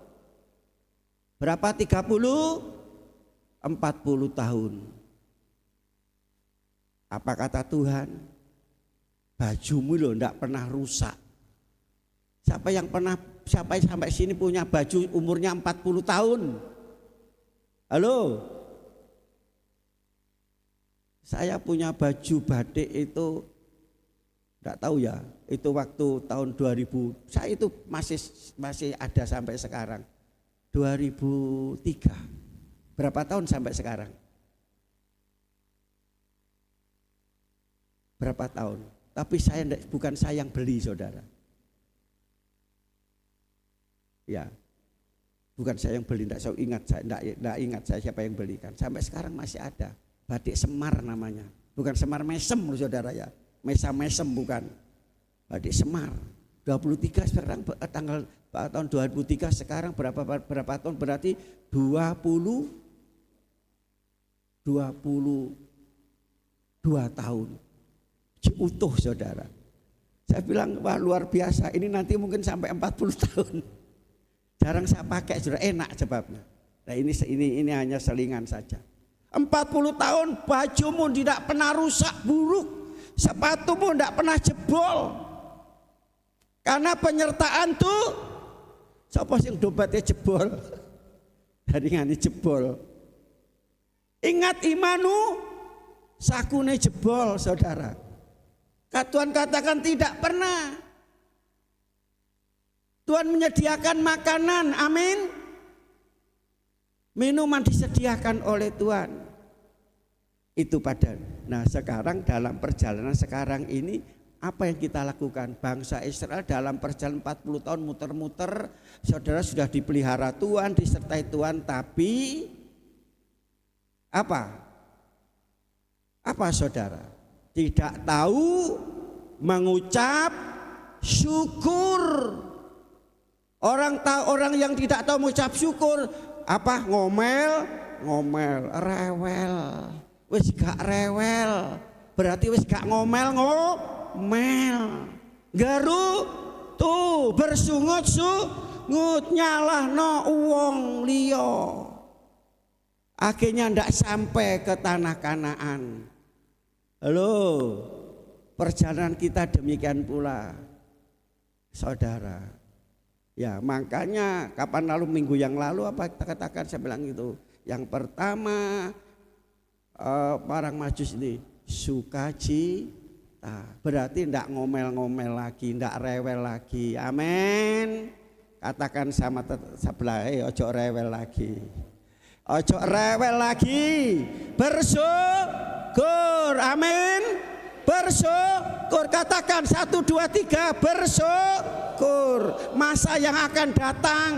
Berapa 30? 40 tahun. Apa kata Tuhan? Bajumu loh enggak pernah rusak. Siapa yang sampai sini punya baju umurnya 40 tahun? Halo? Saya punya baju batik itu enggak tahu ya, itu waktu tahun 2000. Saya itu masih ada sampai sekarang. 2003. Berapa tahun sampai sekarang? Berapa tahun? Tapi bukan saya yang beli, saudara. Ya, bukan saya yang beli, tidak ingat saya siapa yang belikan. Sampai sekarang masih ada. Batik Semar namanya. Bukan Semar Mesem, saudara ya. Mesem bukan. Batik Semar. 23 sekarang tahun 2003 sekarang berapa tahun? Berarti 22 tahun. Utuh, saudara. Saya bilang wah luar biasa, ini nanti mungkin sampai 40 tahun. Jarang saya pakai, sudah enak sebabnya. Nah ini hanya selingan saja. 40 tahun bajumu tidak pernah rusak buruk, sepatumu tidak pernah jebol. Karena penyertaan tuh, siapa yang dompetnya jebol? Dari ngani jebol. Ingat Imanu, sakune jebol, saudara. Tuhan katakan tidak pernah. Tuhan menyediakan makanan, amin. Minuman disediakan oleh Tuhan. Itu nah sekarang dalam perjalanan sekarang ini apa yang kita lakukan? Bangsa Israel dalam perjalanan 40 tahun muter-muter, saudara sudah dipelihara Tuhan, disertai Tuhan, tapi apa? Apa saudara? Tidak tahu mengucap syukur. Orang yang tidak tahu mengucap syukur apa? Ngomel, rewel. Wis gak rewel, berarti wis gak ngomel. Garu tuh bersungut-sungut nyalahno wong liya. Akhirnya ndak sampai ke tanah Kanaan. Halo, perjalanan kita demikian pula, saudara. Ya, makanya kapan lalu minggu yang lalu apa kita katakan, saya bilang itu. Yang pertama orang Majus ini sukacita. Berarti tidak ngomel-ngomel lagi, tidak rewel lagi. Amin. Katakan sama sebelah, ojo rewel lagi. Ojo rewel lagi. Bersyukur. Amin. Bersyukur. Katakan 1, 2, 3 bersyukur. Masa yang akan datang,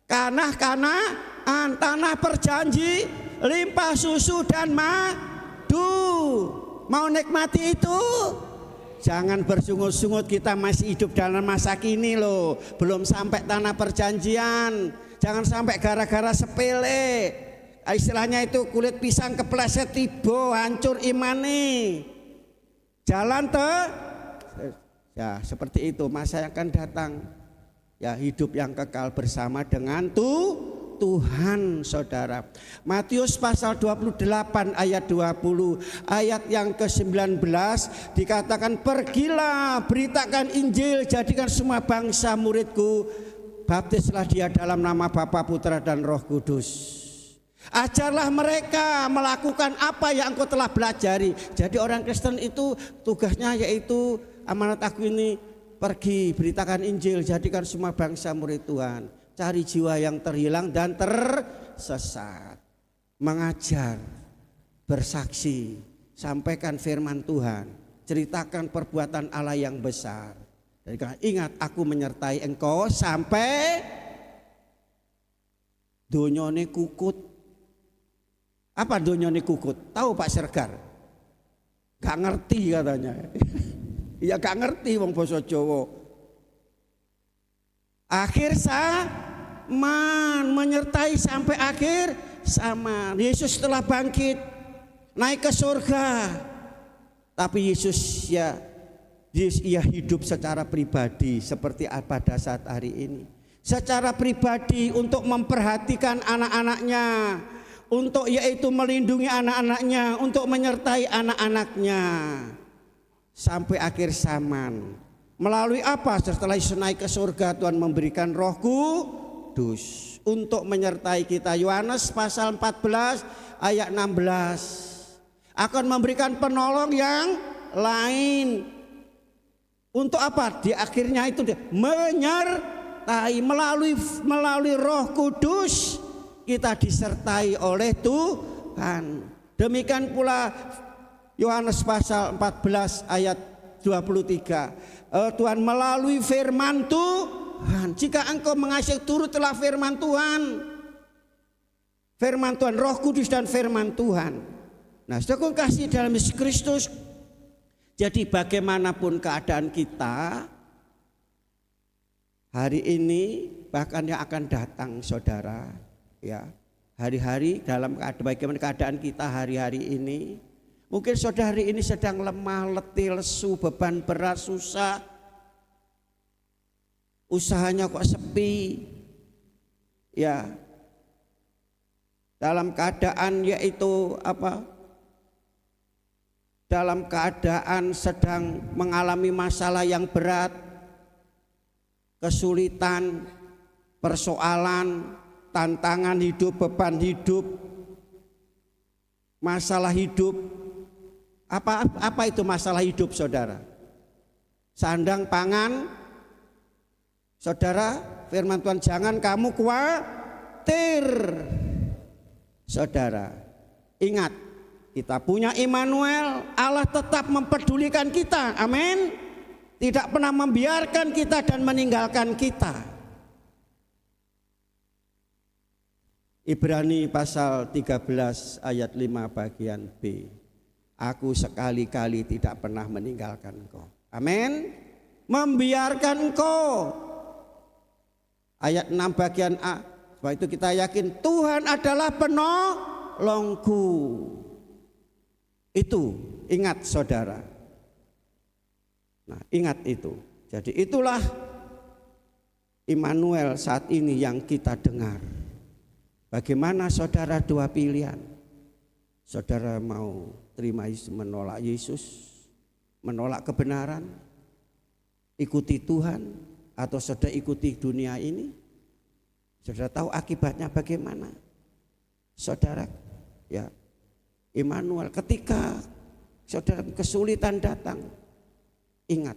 Kanaan tanah perjanji, limpah susu dan madu. Mau nikmati itu? Jangan bersungut-sungut, kita masih hidup dalam masa kini loh. Belum sampai tanah perjanjian. Jangan sampai gara-gara sepele. Istilahnya itu kulit pisang kepleset tiba, hancur imane. Jalan ya seperti itu masa yang akan datang. Ya hidup yang kekal bersama dengan Tuhan, saudara. Matius pasal 28 ayat 20, ayat yang ke-19 dikatakan, pergilah beritakan Injil, jadikan semua bangsa muridku, baptislah dia dalam nama Bapa, Putra dan Roh Kudus. Ajarlah mereka melakukan apa yang engkau telah pelajari. Jadi orang Kristen itu tugasnya yaitu amanat aku ini, pergi beritakan Injil, jadikan semua bangsa murid Tuhan. Cari jiwa yang terhilang dan tersesat. Mengajar, bersaksi, sampaikan firman Tuhan, ceritakan perbuatan Allah yang besar. Jadi ingat, aku menyertai engkau sampai donyone kukut. Apa donyone kukut? Tahu Pak Sergar? Gak ngerti katanya. Ya gak ngerti wong basa Jawa. Akhir zaman, menyertai sampai akhir zaman. Yesus telah bangkit, naik ke surga. Tapi Yesus ia hidup secara pribadi seperti pada saat hari ini. Secara pribadi untuk memperhatikan anak-anaknya, untuk yaitu melindungi anak-anaknya, untuk menyertai anak-anaknya sampai akhir zaman. Melalui apa? Setelah Yesus naik ke surga, Tuhan memberikan Roh Kudus untuk menyertai kita. Yohanes pasal 14 ayat 16, akan memberikan penolong yang lain. Untuk apa? Di akhirnya itu dia menyertai. Melalui Roh Kudus kita disertai oleh Tuhan. Demikian pula Yohanes pasal 14 ayat 23. Tuhan melalui firman Tuhan. Jika engkau mengasihi, turutlah firman Tuhan. Firman Tuhan, Roh Kudus dan firman Tuhan. Nah, saudara kasih dalam Yesus Kristus. Jadi bagaimanapun keadaan kita hari ini, bahkan yang akan datang, saudara, ya, hari-hari dalam bagaimana keadaan kita hari-hari ini. Mungkin saudara hari ini sedang lemah, letih, lesu, beban berat, susah. Usahanya kok sepi. Ya. Dalam keadaan yaitu apa? Dalam keadaan sedang mengalami masalah yang berat, kesulitan, persoalan, tantangan hidup, beban hidup, masalah hidup. Apa itu masalah hidup, saudara? Sandang pangan, saudara, firman Tuhan, jangan kamu khawatir. Saudara, ingat, kita punya Immanuel, Allah tetap mempedulikan kita, amin. Tidak pernah membiarkan kita dan meninggalkan kita. Ibrani pasal 13 ayat 5 bagian B. Aku sekali-kali tidak pernah meninggalkan engkau. Amin. Membiarkan engkau. Ayat 6 bagian A. Sebab itu kita yakin Tuhan adalah penolongku. Itu ingat, saudara. Nah, ingat itu. Jadi itulah Immanuel saat ini yang kita dengar. Bagaimana saudara, dua pilihan. Saudara mau terima Yesus, menolak kebenaran, ikuti Tuhan, Atau saudara ikuti dunia ini? Saudara tahu akibatnya bagaimana? Saudara, ya, Immanuel, ketika saudara kesulitan datang, ingat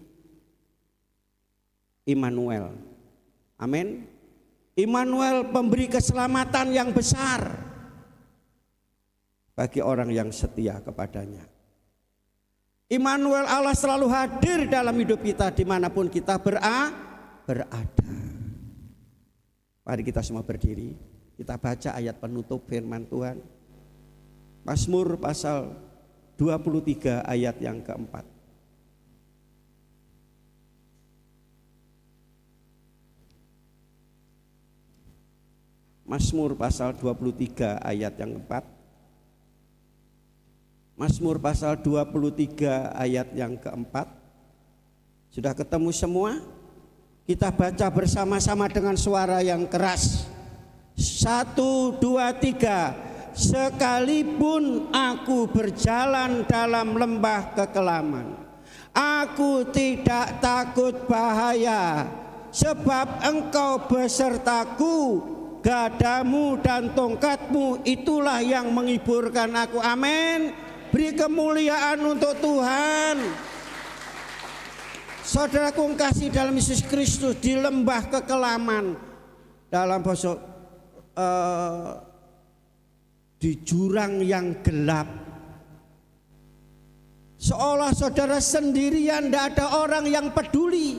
Immanuel. Amin. Immanuel pemberi keselamatan yang besar bagi orang yang setia kepadanya. Immanuel, Allah selalu hadir dalam hidup kita dimanapun kita berada. Mari kita semua berdiri, kita baca ayat penutup firman Tuhan. Mazmur pasal 23 ayat yang keempat. Mazmur pasal 23 ayat yang keempat. Mazmur pasal 23 ayat yang keempat. Sudah ketemu semua? Kita baca bersama-sama dengan suara yang keras. 1, 2, 3. Sekalipun aku berjalan dalam lembah kekelaman, aku tidak takut bahaya, sebab Engkau besertaku, gadamu dan tongkatmu itulah yang menghiburkan aku. Amin. Beri kemuliaan untuk Tuhan. Saudaraku kasih dalam Yesus Kristus, di lembah kekelaman, dalam bahasa di jurang yang gelap, seolah saudara sendirian, tidak ada orang yang peduli.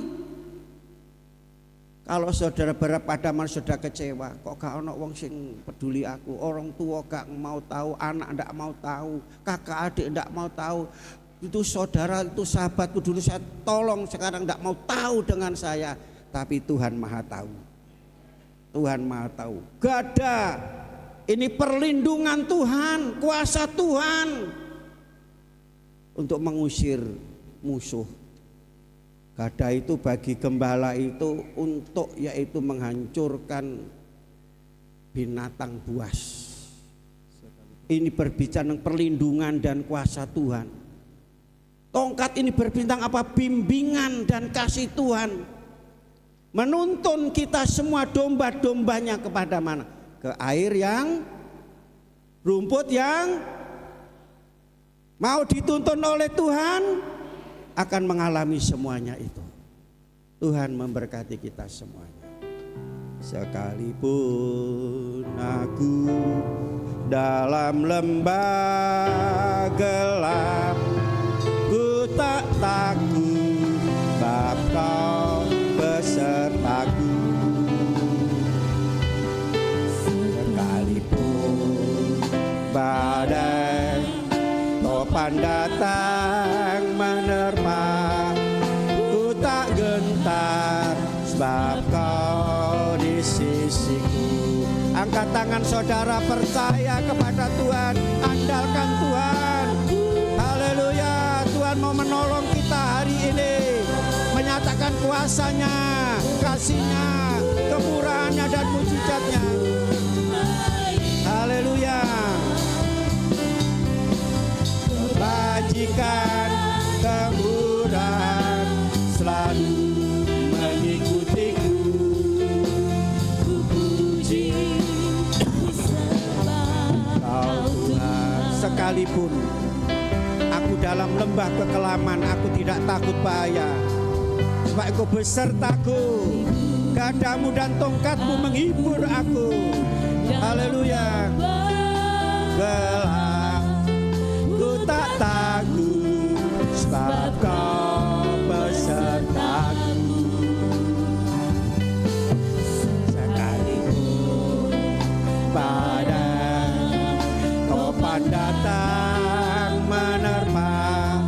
Kalau saudara berpadaman, saudara kecewa, kok gak ada orang sing peduli aku, orang tua gak mau tahu, anak tidak mau tahu, kakak adik tidak mau tahu. Itu saudara, itu sahabatku dulu saya tolong, sekarang tidak mau tahu dengan saya. Tapi Tuhan Maha tahu. Tuhan Maha tahu. Gada, ini perlindungan Tuhan, kuasa Tuhan untuk mengusir musuh. Gada itu bagi gembala itu untuk yaitu menghancurkan binatang buas. Ini berbicara tentang perlindungan dan kuasa Tuhan. Tongkat ini berbintang apa? Bimbingan dan kasih Tuhan. Menuntun kita semua domba-dombanya kepada mana? Ke air yang, rumput yang mau dituntun oleh Tuhan, akan mengalami semuanya itu. Tuhan memberkati kita semuanya. Sekalipun aku dalam lembah gelap, ku tak takut, sebab Kau besertaku. Sekalipun badai topan datang menerpa, ku tak gentar, sebab Kau di sisiku. Angkat tangan saudara, percaya kepada Tuhan, andalkan Tuhan. Haleluya. Tuhan mau menolong kita hari ini, menyatakan kuasanya, kasihnya, kemurahannya dan mujizatnya. Haleluya. Kebajikan, kemurahan selalu mengikutiku. Ku puji Kau Tuhan. Sekalipun aku dalam lembah kekelaman, aku tidak takut bahaya, sebab Engkau besertaku, gadamu dan tongkatmu menghibur aku. Haleluya. Gelap, ku tak takut, sebab Kau besertaku. Sekalipun badai topan datang menerpa,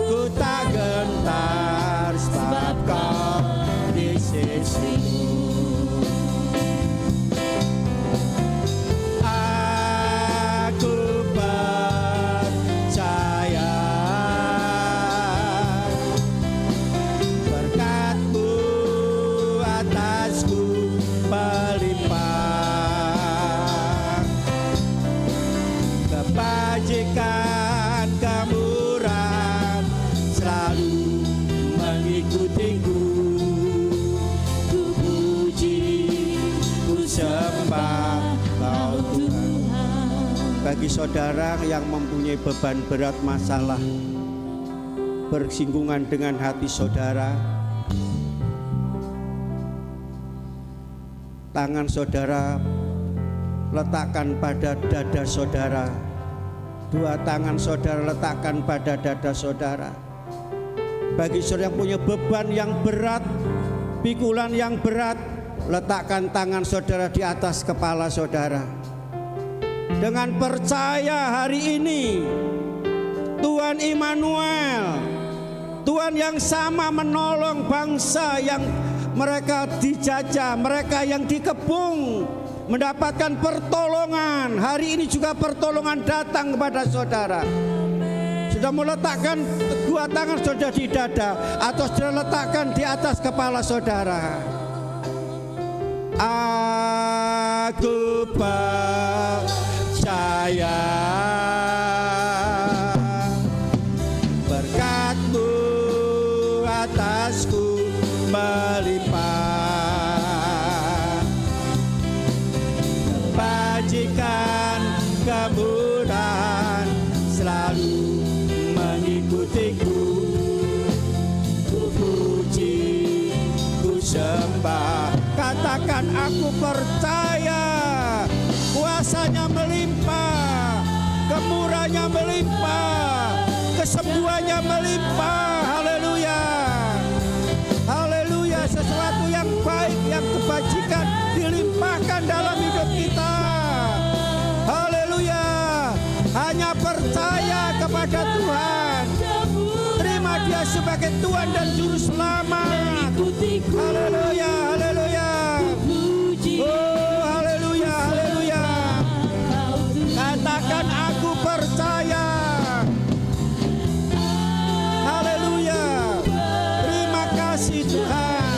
ku tak gentar, sebab Kau di sisiku. Aku percaya bagi saudara yang mempunyai beban berat masalah bersinggungan dengan hati saudara, tangan saudara letakkan pada dada saudara, dua tangan saudara letakkan pada dada saudara. Bagi saudara yang punya beban yang berat, pikulan yang berat, letakkan tangan saudara di atas kepala saudara. Dengan percaya hari ini Tuhan Immanuel, Tuhan yang sama menolong bangsa yang mereka dijajah, mereka yang dikepung mendapatkan pertolongan. Hari ini juga pertolongan datang kepada saudara. Sudah meletakkan dua tangan saudara di dada atau sudah letakkan di atas kepala saudara. Aku percaya berkat-Mu atasku melimpah, kebajikan kemurahan selalu mengikutiku. Ku puji, ku sembah, katakan aku percaya. Kuasanya melimpah, kemurahannya melimpah, kesembuhannya melimpah. Haleluya, haleluya. Sesuatu yang baik, yang kebajikan dilimpahkan dalam hidup kita. Haleluya. Hanya percaya kepada Tuhan, terima Dia sebagai Tuhan dan Juru Selamat. Haleluya, haleluya. Oh, haleluya, haleluya. Katakan aku percaya. Haleluya. Terima kasih Tuhan.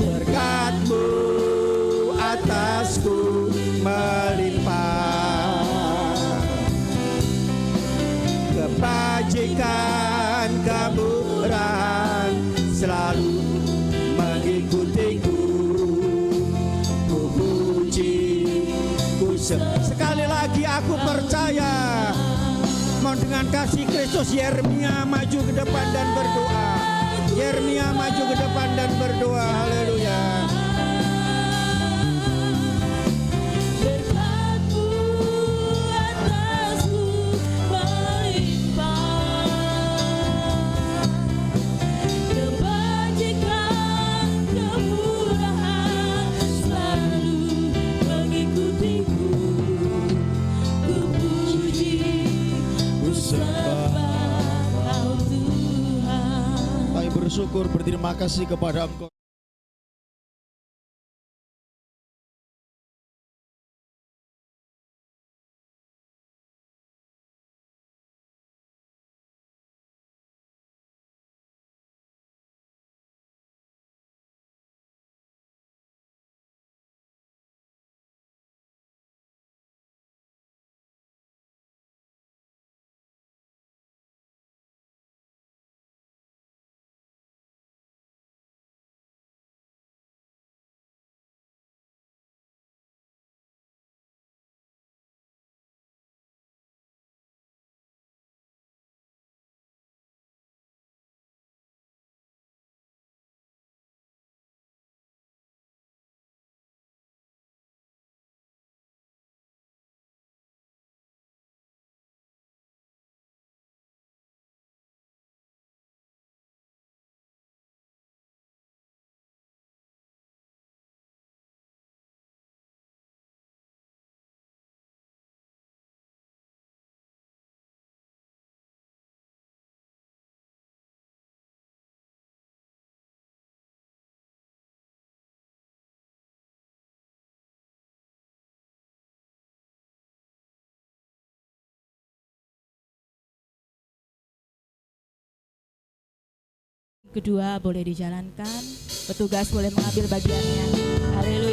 Berkat-Mu atasku melimpah, kebajikan kemurahan selalu mengikutiku. Ku puji, ku sembah. Sekali lagi aku percaya. Mohon dengan kasih Kristus, Yeremia maju ke depan dan berdoa. Yeremia maju ke depan dan berdoa. Haleluya. Bersyukur, berterima kasih kepada Engkau. Kedua boleh dijalankan, petugas boleh mengambil bagiannya. Haleluya.